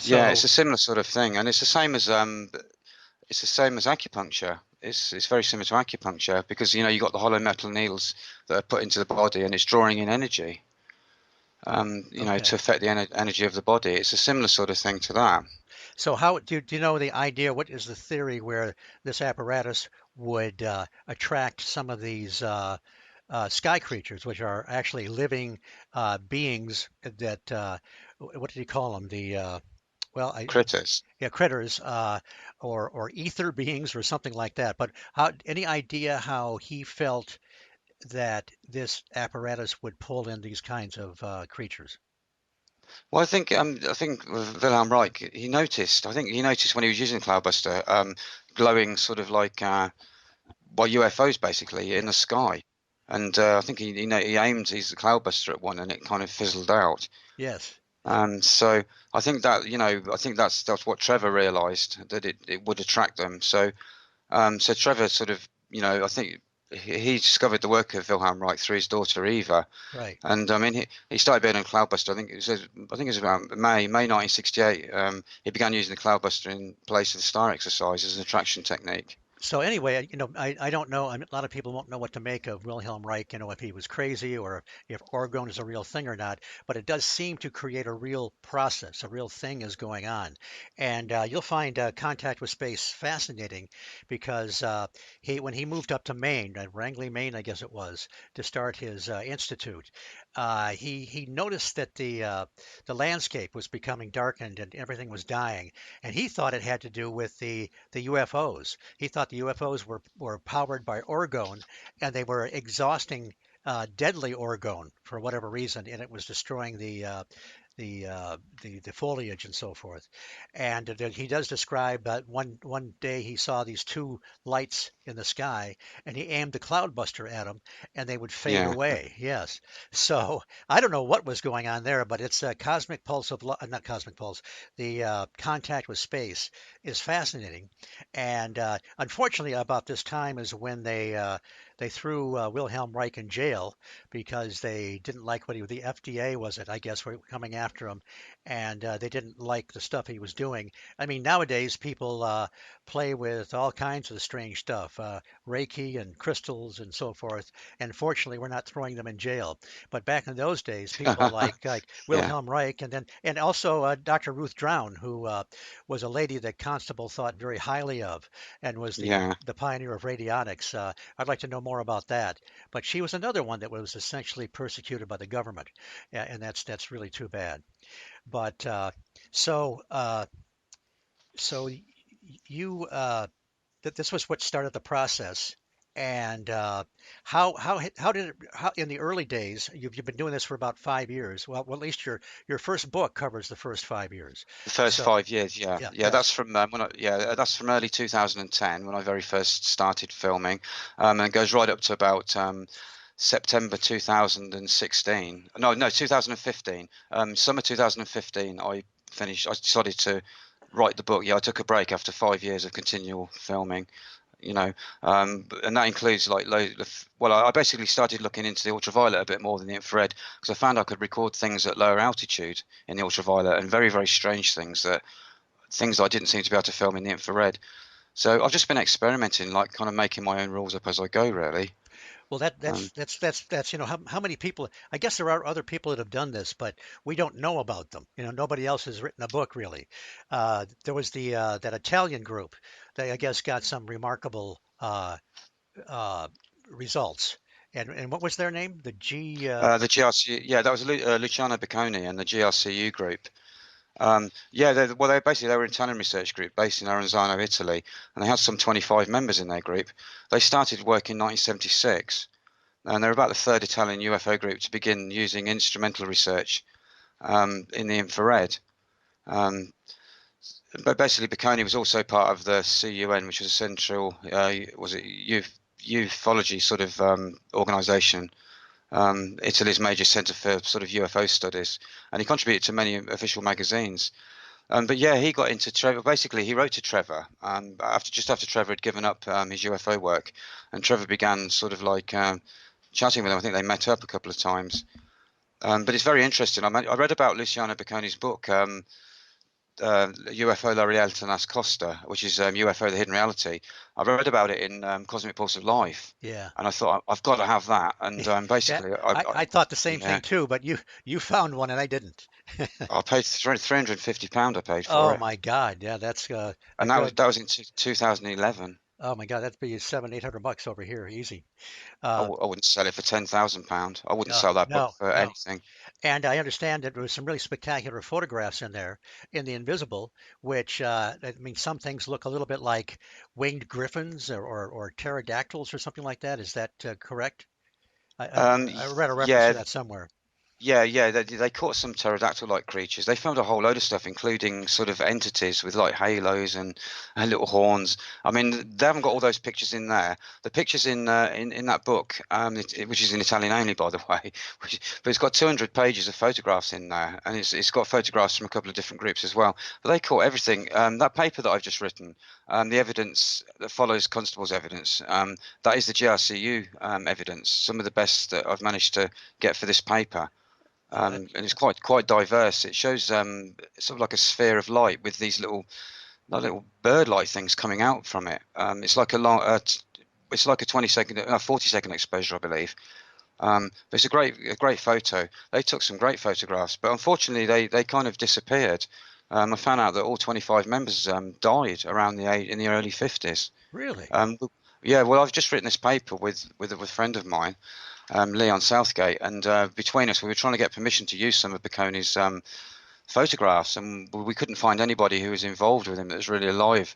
Yeah, it's So a similar sort of thing, and it's the same as acupuncture. It's very similar to acupuncture because you got the hollow metal needles that are put into the body, and it's drawing in energy. To okay. affect the energy of the body. It's a similar sort of thing to that. So how do you know the idea? What is the theory where this apparatus would attract some of these sky creatures, which are actually living beings that what did he call them? Well, Critters. yeah, critters or ether beings or something like that. But any idea how he felt that this apparatus would pull in these kinds of creatures? Well, I think with Wilhelm Reich, he noticed. I think he noticed when he was using Cloudbuster, glowing sort of like by UFOs basically in Yeah. the sky. And I think he aimed his cloudbuster at one, and it kind of fizzled out. Yes. So I think that I think that's what Trevor realised, that it would attract them. So Trevor sort of I think he discovered the work of Wilhelm Reich through his daughter Eva, Right. and I mean he started building a cloudbuster. I think it was about May 1968. He began using the cloudbuster in place of the star exercise as an attraction technique. So anyway, I don't know. I mean, a lot of people won't know what to make of Wilhelm Reich, if he was crazy or if orgone is a real thing or not. But it does seem to create a real process, a real thing is going on. And you'll find Contact with Space fascinating because when he moved up to Maine, Wrangley, Maine, I guess it was, to start his institute, he noticed that the landscape was becoming darkened and everything was dying, and he thought it had to do with the UFOs. He thought the UFOs were powered by orgone, and they were exhausting deadly orgone for whatever reason, and it was destroying the foliage and so forth. And he does describe that one day he saw these two lights in the sky, and he aimed the cloudbuster at them, and they would fade Yeah. away. Yes. So I don't know what was going on there, but it's a cosmic pulse of not cosmic pulse. The contact with space is fascinating, and unfortunately, about this time is when they threw Wilhelm Reich in jail because they didn't like the FDA was it, I guess, were coming after him, and they didn't like the stuff he was doing. I mean, nowadays people play with all kinds of strange stuff, Reiki and crystals and so forth. And fortunately, we're not throwing them in jail. But back in those days, people like Yeah. Wilhelm Reich, and also Dr. Ruth Drown, who was a lady that Constable thought very highly of, and was Yeah. the pioneer of radionics. I'd like to know more about that. But she was another one that was essentially persecuted by the government, and that's really too bad. But so so you that this was what started the process, and how did it in the early days? You've been doing this for about 5 years. Well, at least your first book covers the first 5 years. The first So 5 years, yeah, yeah, yeah, yes, that's from that's from early 2010 when I very first started filming, and it goes right up to about September 2016. No, 2015. Summer 2015, I finished. I decided to write the book. Yeah, I took a break after 5 years of continual filming. you know, and that includes like well, I basically started looking into the ultraviolet a bit more than the infrared because I found I could record things at lower altitude in the ultraviolet and very, very strange things that I didn't seem to be able to film in the infrared. So I've just been experimenting, like kind of making my own rules up as I go, really. well, Um, that's how many people? I guess there are other people that have done this, but we don't know about them. Nobody else has written a book really. There was the that Italian group. They, I guess, got some remarkable uh, results. And what was their name? The G. the GRC, yeah, that was Luciano Bocconi and the GRCU group. Yeah, they were an Italian research group based in Arenzano, Italy, and they had some 25 members in their group. They started work in 1976, and they're about the third Italian UFO group to begin using instrumental research in the infrared. Um, but basically, Bocconi was also part of the CUN, which was a central, was it ufology sort of organisation, Italy's major centre for sort of UFO studies, and he contributed to many official magazines. But yeah, he got into Trevor. Basically, he wrote to Trevor after Trevor had given up his UFO work, and Trevor began sort of like chatting with him. I think they met up a couple of times. But it's very interesting. I read about Luciano Bocconi's book, UFO La Realtà Nascosta, which is UFO The Hidden Reality. I read about it in Cosmic Pulse of Life, Yeah. and I thought I've got to have that. And Yeah, basically, I thought the same yeah, thing too, but you found one and I didn't. I paid £350. I paid for Oh it, my God, yeah, that's a and that was good. that was in 2011. Oh my God, that'd be 700-800 bucks over here, easy. I, Uh, w- I wouldn't sell it for £10,000. I wouldn't sell that book no, for no. anything. And I understand that there was some really spectacular photographs in there in the Invisible, which I mean, some things look a little bit like winged griffins or pterodactyls or something like that. Is that correct? I, I, Um, I read a reference to yeah, that somewhere. Yeah. They caught some pterodactyl-like creatures. They found a whole load of stuff, including sort of entities with like halos and little horns. I mean, they haven't got all those pictures in there. The pictures in that book, which is in Italian only, by the way, but it's got 200 pages of photographs in there, and it's got photographs from a couple of different groups as well. But they caught everything. That paper that I've just written, the evidence that follows Constable's evidence, that is the GRCU evidence. Some of the best that I've managed to get for this paper. And it's quite diverse. It shows sort of like a sphere of light with these little bird-like things coming out from it. It's like it's like a 40-second exposure, I believe. But it's a great photo. They took some great photographs, but unfortunately they kind of disappeared. I found out that all 25 members died around in the early 50s. Really? Yeah. Well, I've just written this paper with a friend of mine, Leon Southgate, and between us, we were trying to get permission to use some of Baconi's photographs, and we couldn't find anybody who was involved with him that was really alive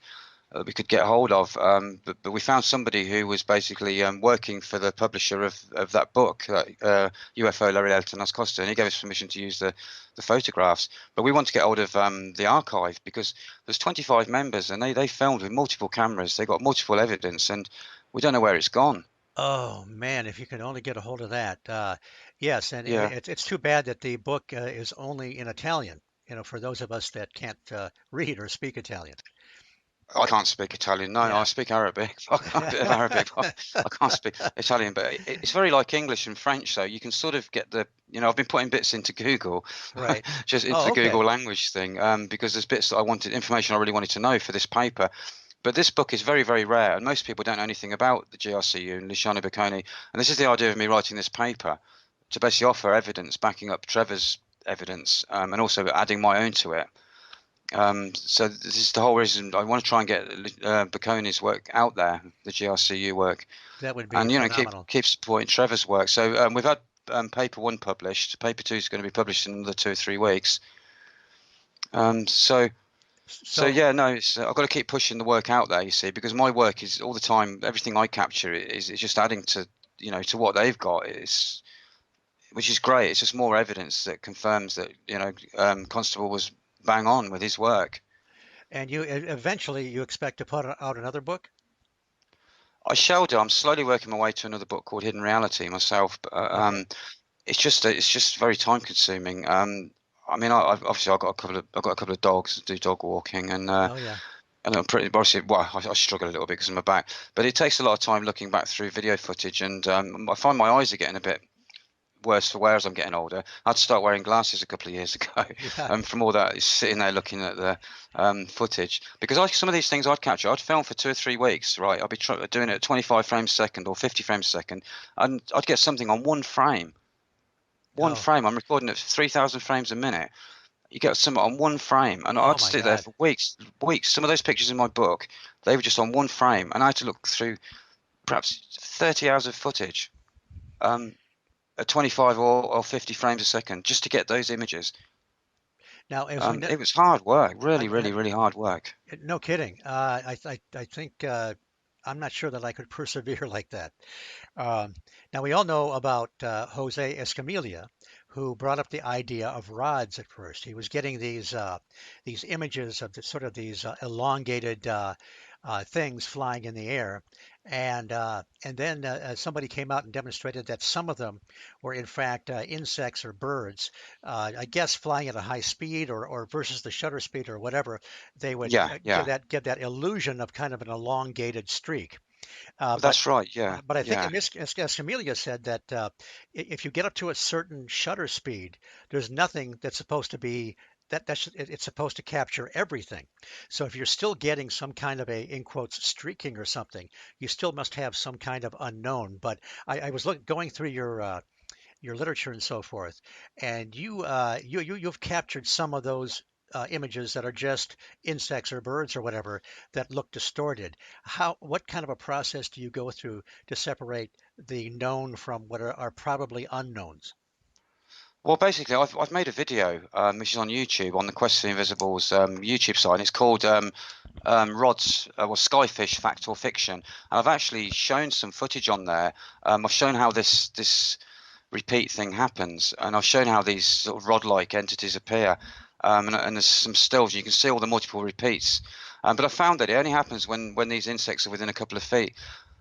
that we could get hold of. But we found somebody who was basically working for the publisher of that book, UFO La Realtà Nascosta, and he gave us permission to use the photographs. But we want to get hold of the archive, because there's 25 members, and they filmed with multiple cameras. They got multiple evidence, and we don't know where it's gone. Oh man, if you could only get a hold of that. Yes, and Yeah. it's too bad that the book is only in Italian, for those of us that can't read or speak Italian. I can't speak Italian. No, Yeah. I speak Arabic. I got a bit of Arabic. I can't speak Italian, but it's very like English and French. So you can sort of get I've been putting bits into Google, Right. just into Oh, the Google okay. language thing, because there's bits that information I really wanted to know for this paper. But this book is very, very rare, and most people don't know anything about the GRCU and Luciano Bocconi. And this is the idea of me writing this paper, to basically offer evidence backing up Trevor's evidence, and also adding my own to it. So this is the whole reason I want to try and get Bocconi's work out there, the GRCU work, That would be and phenomenal. keep supporting Trevor's work. So we've had paper 1 published. Paper 2 is going to be published in another 2 or 3 weeks. So So, yeah, no, I've got to keep pushing the work out there, you see, because my work is all the time. Everything I capture is just adding to to what they've got. Which is great. It's just more evidence that confirms that Constable was bang on with his work. and eventually you expect to put out another book? I shall do. I'm slowly working my way to another book called Hidden Reality myself, but Okay. it's just very time consuming. I mean, obviously I've got a couple of dogs that do dog walking, Oh yeah. and I'm pretty obviously I struggle a little bit because of my back, but it takes a lot of time looking back through video footage, and I find my eyes are getting a bit worse for wear as I'm getting older. I had to start wearing glasses a couple of years ago, Yeah. from all that sitting there looking at the footage. Because some of these things I'd capture, I'd film for 2 or 3 weeks, right? I'd be doing it at 25 frames a second or 50 frames a second, and I'd get something on one frame. One Oh. frame. I'm recording at 3,000 frames a minute. You get something on one frame, and Oh I'd my sit there God. for weeks. Weeks. Some of those pictures in my book, they were just on one frame, and I had to look through perhaps 30 hours of footage. At 25 or 50 frames a second just to get those images. Now, as we know, It was hard work, I, really, I, really, really hard work. no kidding. I think I'm not sure that I could persevere like that. Um, Now we all know about Jose Escamilla, who brought up the idea of rods at first. He was getting these images of sort of these elongated things flying in the air, and then somebody came out and demonstrated that some of them were in fact insects or birds. I guess flying at a high speed or versus the shutter speed or whatever, they would Yeah, yeah. give that illusion of kind of an elongated streak. Uh, Well, but that's right. Yeah, but I think yeah. Escamilla said that if you get up to a certain shutter speed, there's nothing that's supposed to be it's supposed to capture everything. So if you're still getting some kind of a in quotes streaking or something, you still must have some kind of unknown. But I was going through your literature and so forth, and you've captured some of those images that are just insects or birds or whatever that look distorted. What kind of a process do you go through to separate the known from what are probably unknowns? Well, basically, I've made a video, which is on YouTube on the Quest for the Invisible's YouTube site. And it's called Rods or Skyfish Fact or Fiction. And I've actually shown some footage on there. I've shown how this repeat thing happens. And I've shown how these sort of rod-like entities appear, and there's some stills. You can see all the multiple repeats. But I found that it only happens when these insects are within a couple of feet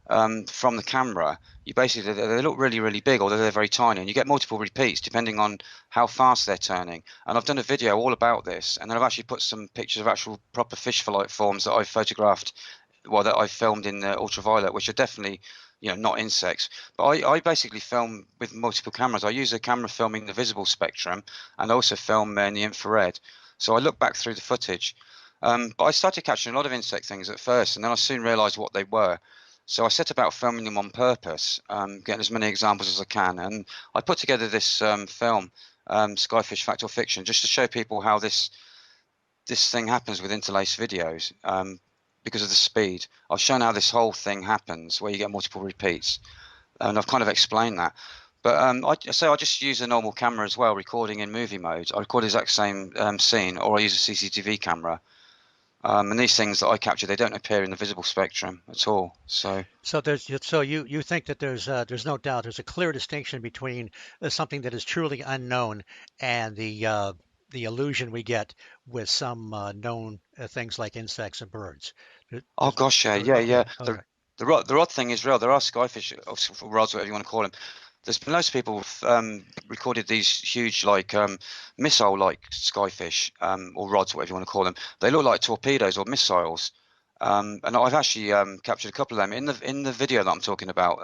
from the camera. You basically, they look really, really big, although they're very tiny, and you get multiple repeats depending on how fast they're turning. And I've done a video all about this, and then I've actually put some pictures of actual proper fish light forms that I've photographed, well, that I've filmed in ultraviolet, which are definitely, not insects. But I basically film with multiple cameras. I use a camera filming the visible spectrum, and also film in the infrared. So I look back through the footage. But I started catching a lot of insect things at first, and then I soon realised what they were. So I set about filming them on purpose, getting as many examples as I can, and I put together this film, Skyfish Fact or Fiction, just to show people how this thing happens with interlaced videos, because of the speed. I've shown how this whole thing happens, where you get multiple repeats, and I've kind of explained that. But I just use a normal camera as well, recording in movie mode. I record the exact same scene, or I use a CCTV camera. And these things that I capture, they don't appear in the visible spectrum at all. So you think that there's no doubt there's a clear distinction between something that is truly unknown and the illusion we get with some known things like insects and birds. oh gosh, yeah, yeah, Okay, yeah. okay. The rod thing is real. There are skyfish, or rods, whatever you want to call them. There's been loads of people recorded these huge, like missile-like skyfish, or rods, whatever you want to call them. They look like torpedoes or missiles. And I've actually captured a couple of them in the video that I'm talking about.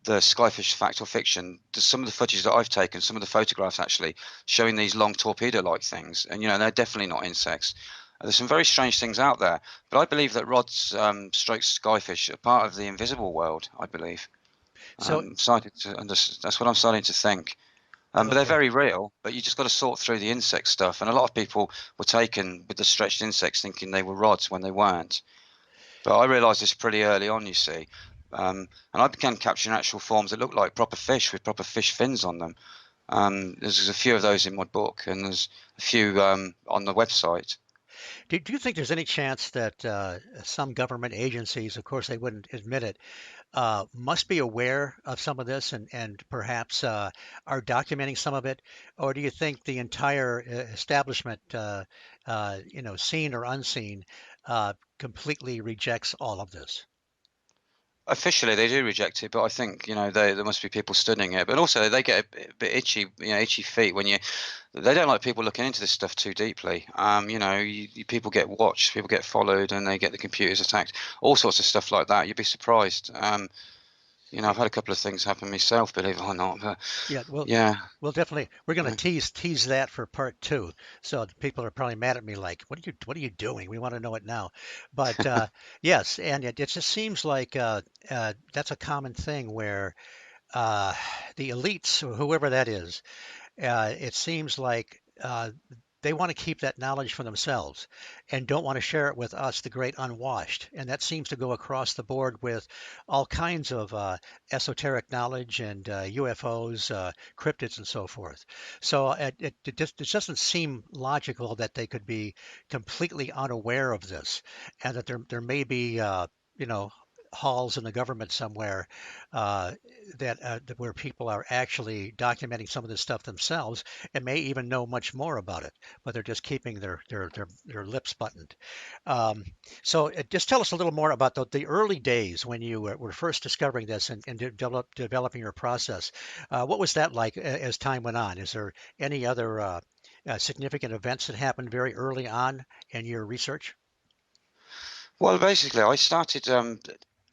The Skyfish Fact or Fiction. Some of the footage that I've taken, some of the photographs actually showing these long torpedo-like things, and they're definitely not insects. There's some very strange things out there, but I believe that rods, stroke skyfish, are part of the invisible world. I believe. So That's what I'm starting to think. But they're okay. very real. But you just got to sort through the insect stuff, and a lot of people were taken with the stretched insects, thinking they were rods when they weren't. But I realised this pretty early on, you see. And I began capturing actual forms that look like proper fish with proper fish fins on them. There's a few of those in my book, and there's a few on the website. Do you think there's any chance that some government agencies, of course they wouldn't admit it, must be aware of some of this and perhaps are documenting some of it? Or do you think the entire establishment, seen or unseen, completely rejects all of this? Officially, they do reject it, but I think there must be people studying it. But also, they get a bit itchy, itchy feet when they don't like people looking into this stuff too deeply. People get watched, people get followed, and they get the computers attacked. All sorts of stuff like that. You'd be surprised. I've had a couple of things happen myself, believe it or not. But Yeah, well, yeah, well, definitely. We're going yeah. to tease that for part two. So the people are probably mad at me, like, what are you doing? We want to know it now. But yes, and it just seems like that's a common thing where uh, the elites, or whoever that is, it seems like they want to keep that knowledge for themselves and don't want to share it with us, the great unwashed. And that seems to go across the board with all kinds of esoteric knowledge and UFOs, cryptids, and so forth. So it just doesn't seem logical that they could be completely unaware of this, and that there may be, you know, halls in the government somewhere uh, where people are actually documenting some of this stuff themselves and may even know much more about it, but they're just keeping their lips buttoned. Um, so just tell us a little more about the early days when you were first discovering this and developing your process. What was that like as time went on? Is there any other significant events that happened very early on in your research? Well, basically, I started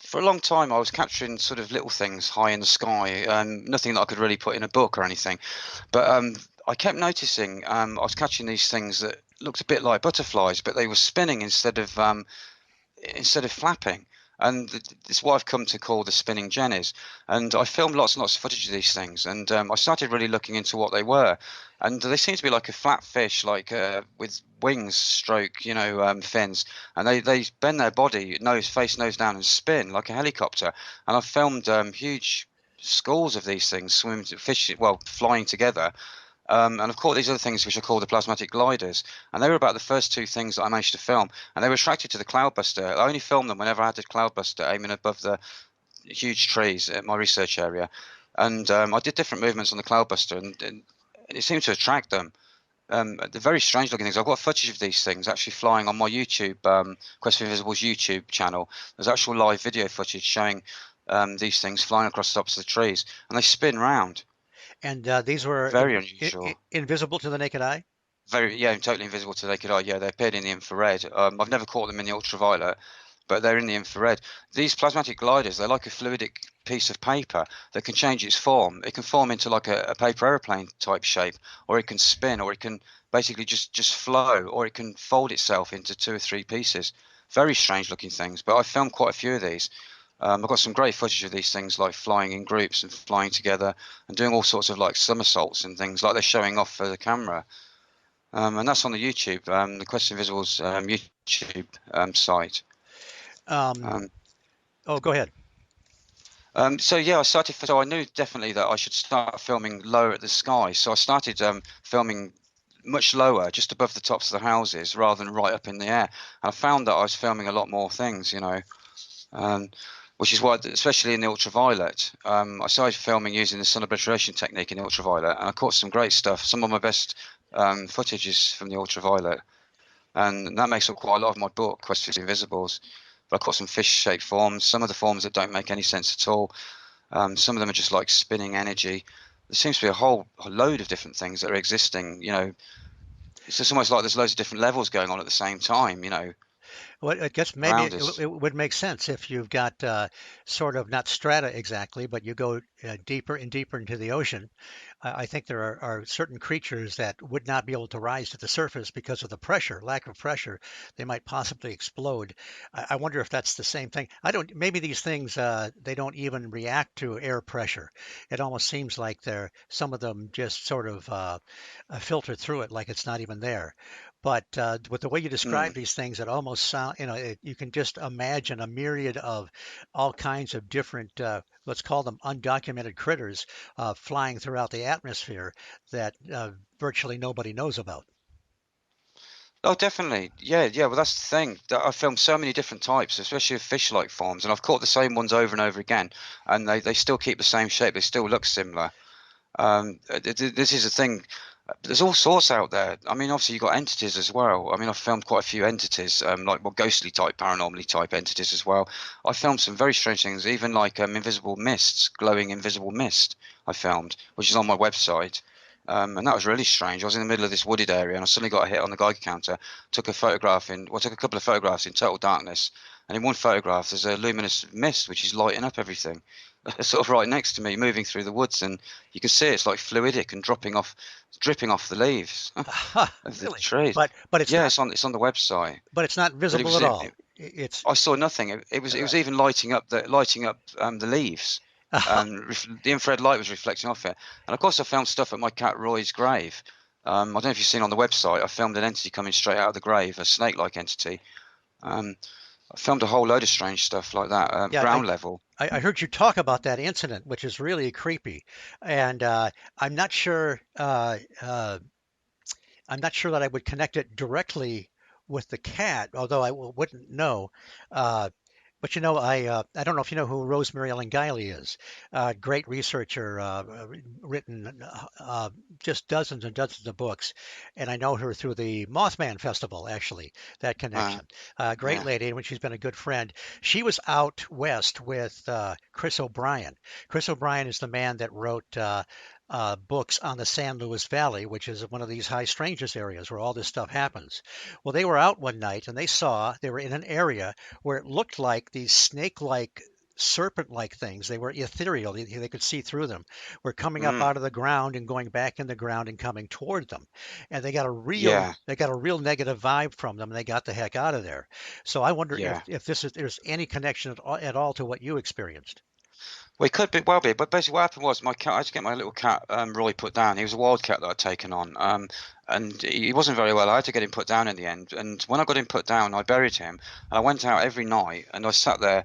for a long time. I was capturing sort of little things high in the sky, nothing that I could really put in a book or anything. But I kept noticing I was catching these things that looked a bit like butterflies, but they were spinning instead of flapping. And it's what I've come to call the spinning jennies. And I filmed lots and lots of footage of these things, and I started really looking into what they were. And they seem to be like a flat fish, like with wings, stroke, fins. And they bend their body, face nose down, and spin like a helicopter. And I've filmed huge schools of these things swimming, flying together. And I've caught these other things which are called the plasmatic gliders, and they were about the first two things that I managed to film. And they were attracted to the cloudbuster. I only filmed them whenever I had the cloudbuster aiming above the huge trees at my research area. And I did different movements on the Cloudbuster, and it seemed to attract them. They're very strange looking things. I've got footage of these things actually flying on my YouTube, Quest for Invisible's YouTube channel. There's actual live video footage showing these things flying across the tops of the trees, and they spin round. And these were Very unusual. invisible to the naked eye? Very, yeah, totally invisible to the naked eye. Yeah, they appeared in the infrared. I've never caught them in the ultraviolet, but they're in the infrared. These plasmatic gliders, they're like a fluidic piece of paper that can change its form. It can form into like a paper aeroplane type shape, or it can spin, or it can basically just flow, or it can fold itself into 2 or 3 pieces. Very strange looking things, but I filmed quite a few of these. I've got some great footage of these things, like flying in groups and flying together and doing all sorts of like somersaults and things, like they're showing off for the camera. And that's on the YouTube, the Quest Invisible's YouTube site. Um, Um, oh, go ahead. so yeah, I started. So I knew definitely that I should start filming lower at the sky. So I started filming much lower, just above the tops of the houses, rather than right up in the air. And I found that I was filming a lot more things, um, which is why, especially in the ultraviolet, I started filming using the sun obliteration technique in the ultraviolet, and I caught some great stuff. Some of my best footage is from the ultraviolet. And that makes up quite a lot of my book, Quest for the Invisibles. But I've got some fish-shaped forms, some of the forms that don't make any sense at all. Some of them are just like spinning energy. There seems to be a whole load of different things that are existing. It's just almost like there's loads of different levels going on at the same time. Well, I guess maybe Around it, us. it would make sense if you've got sort of not strata exactly, but you go deeper and deeper into the ocean. I think there are certain creatures that would not be able to rise to the surface because of the pressure, lack of pressure. They might possibly explode. I wonder if that's the same thing. I don't. Maybe these things they don't even react to air pressure. It almost seems like some of them just sort of filter through it like it's not even there. But with the way you describe Mm. these things, it almost sound, you can just imagine a myriad of all kinds of different, let's call them undocumented critters, flying throughout the atmosphere that virtually nobody knows about. Oh, definitely. Yeah, yeah. Well, that's the thing. That I've filmed so many different types, especially of fish-like forms, and I've caught the same ones over and over again, and they still keep the same shape. They still look similar. This is the thing. There's all sorts out there. I mean, obviously you've got entities as well. I mean, I've filmed quite a few entities, like well, ghostly type, paranormally type entities as well. I filmed some very strange things, even like invisible mists, glowing invisible mist. I filmed, which is on my website. And that was really strange. I was in the middle of this wooded area, and I suddenly got a hit on the Geiger counter. Took a photograph took a couple of photographs in total darkness. And in one photograph, there's a luminous mist which is lighting up everything, sort of right next to me, moving through the woods, and you can see it's like fluidic and dripping off the leaves Aha, of the really? trees. But it's Yeah, not, it's on the website. but it's not But it visible was at it, all. it, It's I saw nothing. It was right. even lighting up the leaves. The infrared light was reflecting off it. And of course, I filmed stuff at my cat Roy's grave. I don't know if you've seen on the website. I filmed an entity coming straight out of the grave, a snake-like entity. Um, I filmed a whole load of strange stuff like that, Yeah, ground level. I heard you talk about that incident, which is really creepy, and I'm not sure. I'm not sure that I would connect it directly with the cat, although wouldn't know. Uh, but I don't know if you know who Rosemary Ellen Guiley is. Great researcher, written just dozens and dozens of books, and I know her through the Mothman Festival. Actually, that Uh, connection. Great yeah. lady, and when she's been a good friend. She was out west with Chris O'Brien. Chris O'Brien is the man that wrote. Books on the San Luis Valley, which is one of these high strangeness areas where all this stuff happens. Well, they were out one night and they were in an area where it looked like these snake-like, serpent-like things. They were ethereal. They could see through them. Were coming up Mm, out of the ground and going back in the ground and coming toward them. And yeah. they got a real negative vibe from them. And they got the heck out of there. So I wonder Yeah. if there's any connection at all to what you experienced. Well, it could be, well be, but basically what happened was my cat. I had to get my little cat, Roy, put down. He was a wild cat that I'd taken on, and he wasn't very well. I had to get him put down in the end. And when I got him put down, I buried him, and I went out every night, and I sat there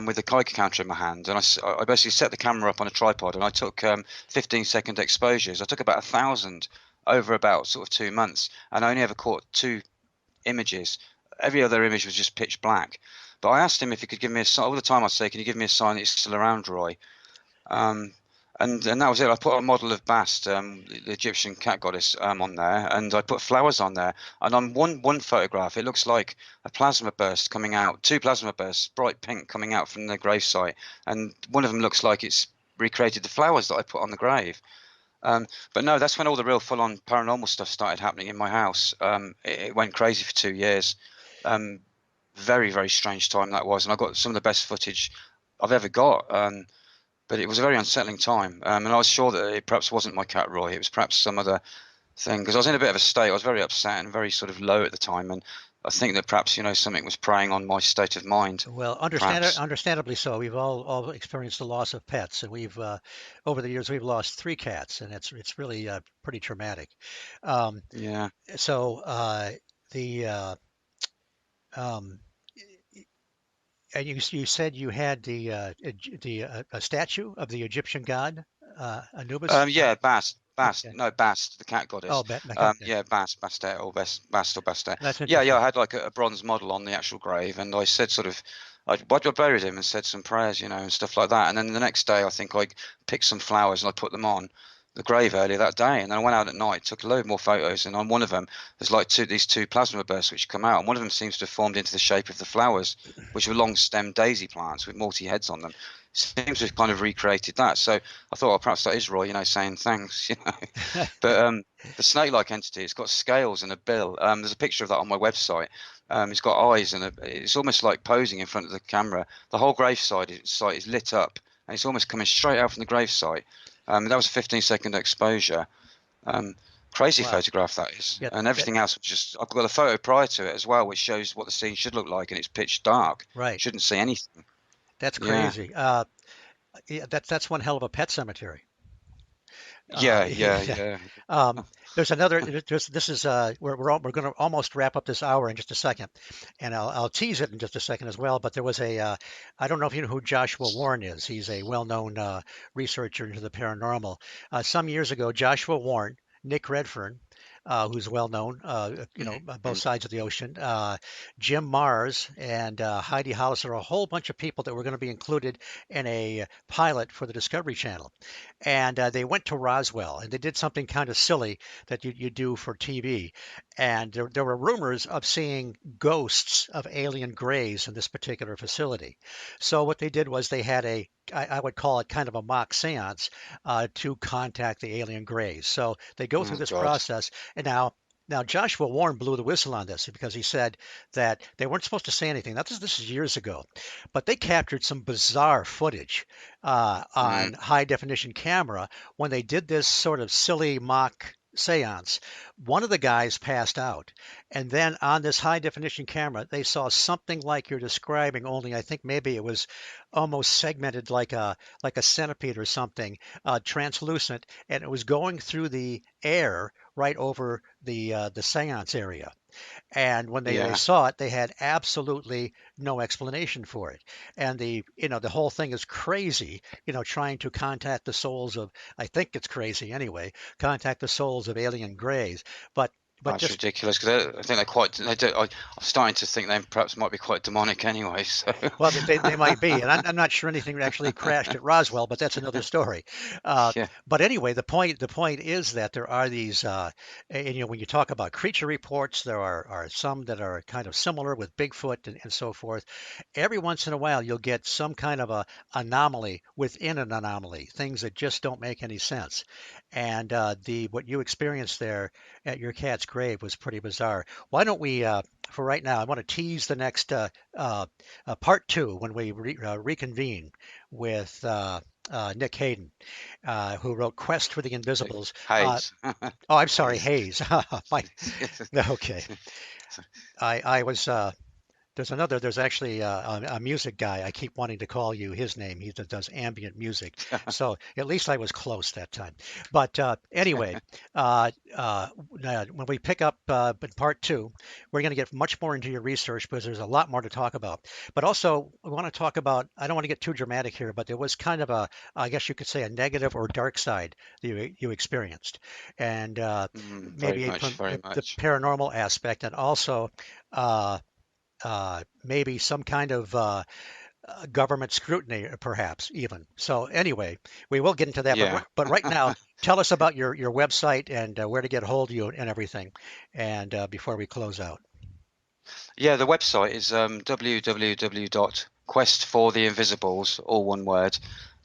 with the Geiger counter in my hand, and I basically set the camera up on a tripod, and I took 15-second exposures. I took about 1,000 over about sort of 2 months, and I only ever caught two images. Every other image was just pitch black. But I asked him if he could give me a sign. All the time I'd say, "Can you give me a sign that he's still around, Roy?" Um, and that was it. I put a model of Bast, the Egyptian cat goddess, on there, and I put flowers on there. And on one photograph, it looks like a plasma burst coming out, two plasma bursts, bright pink, coming out from the gravesite, and one of them looks like it's recreated the flowers that I put on the grave. But no, that's when all the real full-on paranormal stuff started happening in my house. It went crazy for 2 years. Um, Very, very strange time that was, and I got some of the best footage I've ever got. But it was a very unsettling time, and I was sure that it perhaps wasn't my cat Roy. It was perhaps some other thing, because I was in a bit of a state. I was very upset and very sort of low at the time, and I think that perhaps something was preying on my state of mind. Well, Perhaps, understandably so. We've all experienced the loss of pets, and we've over the years we've lost three cats, and it's really pretty traumatic. Um, yeah. so the um, and you said you had a statue of the Egyptian god Anubis. Yeah, Okay. No, Bast, the cat goddess. Oh, okay. Yeah, Bastet or Bast or Bastet. That's Yeah, interesting. I had like a bronze model on the actual grave, and I said sort of, I buried him and said some prayers, and stuff like that. And then the next day, I think I picked some flowers and I put them on the grave earlier that day. And then I went out at night, took a load more photos, and on one of them, there's like these two plasma bursts which come out, and one of them seems to have formed into the shape of the flowers, which were long-stemmed daisy plants with multi heads on them. Seems to have kind of recreated that. So I thought, well, perhaps that is Roy, saying thanks, But the snake-like entity, it's got scales and a bill. There's a picture of that on my website. It's got eyes and it's almost like posing in front of the camera. The whole site is lit up, and it's almost coming straight out from the gravesite. That was a 15-second exposure. Um, Crazy Wow. photograph that is, Yeah. and everything else was just. I've got a photo prior to it as well, which shows what the scene should look like, and it's pitch dark. Right. Shouldn't see anything. That's Yeah, crazy. Yeah, that's one hell of a pet cemetery. yeah, Yeah. yeah. Um, there's another. This is we're going to almost wrap up this hour in just a second, and I'll tease it in just a second as well. But there was a I don't know if you know who Joshua Warren is. He's a well-known researcher into the paranormal. Some years ago, Joshua Warren, Nick Redfern, who's well known, both Mm, sides of the ocean, Jim Mars and Heidi Hollister, a whole bunch of people that were going to be included in a pilot for the Discovery Channel. And they went to Roswell and they did something kind of silly that you do for TV. And there were rumors of seeing ghosts of alien grays in this particular facility. So what they did was they had I would call it kind of a mock seance to contact the alien grays. So they go through oh this God. process, and now, Joshua Warren blew the whistle on this because he said that they weren't supposed to say anything. Now, this is years ago, but they captured some bizarre footage Mm, on high definition camera when they did this sort of silly mock seance. One of the guys passed out, and then on this high definition camera, they saw something like you're describing. Only I think maybe it was almost segmented like a centipede or something, translucent, and it was going through the air right over the seance area. And when they yeah. saw it, they had absolutely no explanation for it. And the whole thing is crazy, trying to contact the souls of, I think it's crazy anyway, contact the souls of alien greys. But That's just ridiculous because I think they're quite. They do. I'm starting to think they perhaps might be quite demonic anyway. So Well, they might be, and I'm not sure anything actually crashed at Roswell, but that's another story. Uh, yeah. but anyway, the point is that there are these, and, when you talk about creature reports, there are some that are kind of similar with Bigfoot and so forth. Every once in a while, you'll get some kind of a anomaly within an anomaly, things that just don't make any sense. And the what you experienced there at your cat's grave was pretty bizarre. Why don't we, for right now, I want to tease the next part two when we reconvene with Nick Hayden, who wrote Quest for the Invisibles. Hayes. Oh, I'm sorry, Hayes. Hayes. My, okay. I was there's actually a music guy. I keep wanting to call you his name. He does ambient music. So at least I was close that time. But anyway, when we pick up in part two, we're going to get much more into your research because there's a lot more to talk about. But also, we want to talk about, I don't want to get too dramatic here, but there was kind of I guess you could say, a negative or dark side that you experienced. And Very maybe much. from Very the much. paranormal aspect and also. Uh, Maybe some kind of government scrutiny, perhaps even. So anyway, we will get into that. Yeah. But right now, tell us about your website and where to get a hold of you and everything, and before we close out. Yeah, the website is www.questfortheinvisibles, all one word,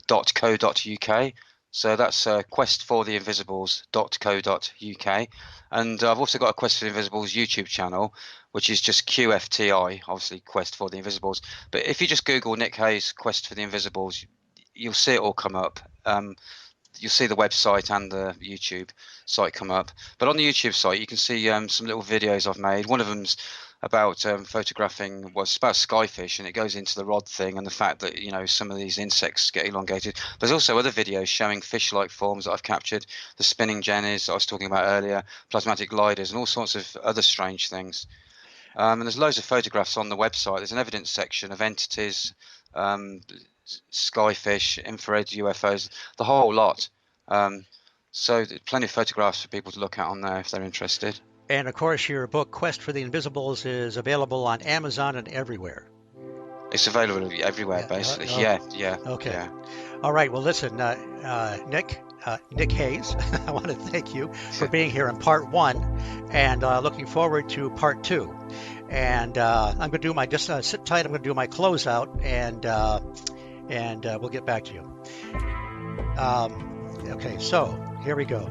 .co.uk. So that's questfortheinvisibles.co.uk. And I've also got a Quest for the Invisibles YouTube channel, which is just QFTI, obviously Quest for the Invisibles. But if you just Google Nick Hayes Quest for the Invisibles, you'll see it all come up. You'll see the website and the YouTube site come up. But on the YouTube site, you can see some little videos I've made. One of them's about photographing, well, it's about skyfish, and it goes into the rod thing and the fact that, you know, some of these insects get elongated. There's also other videos showing fish-like forms that I've captured, the spinning jennies that I was talking about earlier, plasmatic gliders, and all sorts of other strange things. And there's loads of photographs on the website. There's an evidence section of entities, skyfish, infrared UFOs, the whole lot. So plenty of photographs for people to look at on there if they're interested. And of course, your book Quest for the Invisibles is available on Amazon and everywhere. It's available everywhere, basically. Yeah. Okay. Yeah. All right. Well, listen, Nick Hayes, I want to thank you for being here in part 1, and looking forward to part 2. And I'm going to do my sit tight. I'm going to do my closeout, and we'll get back to you. Okay. So here we go.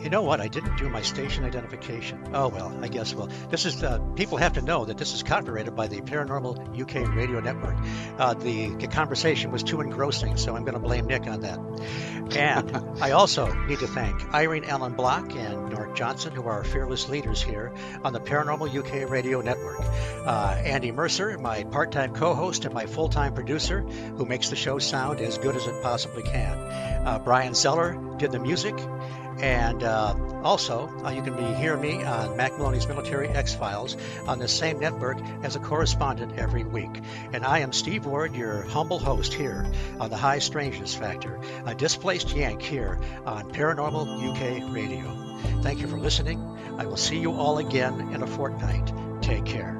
You know what? I didn't do my station identification. Oh, well, I guess, this is, people have to know that this is copyrighted by the Paranormal UK Radio Network. The conversation was too engrossing, so I'm going to blame Nick on that. And I also need to thank Irene Allen Block and Nort Johnson, who are our fearless leaders here on the Paranormal UK Radio Network. Andy Mercer, my part-time co-host and my full-time producer, who makes the show sound as good as it possibly can. Brian Zeller did the music. And also, you can be hearing me on Mac Maloney's Military X-Files on the same network as a correspondent every week. And I am Steve Ward, your humble host here on the High Strangeness Factor, a displaced Yank here on Paranormal UK Radio. Thank you for listening. I will see you all again in a fortnight. Take care.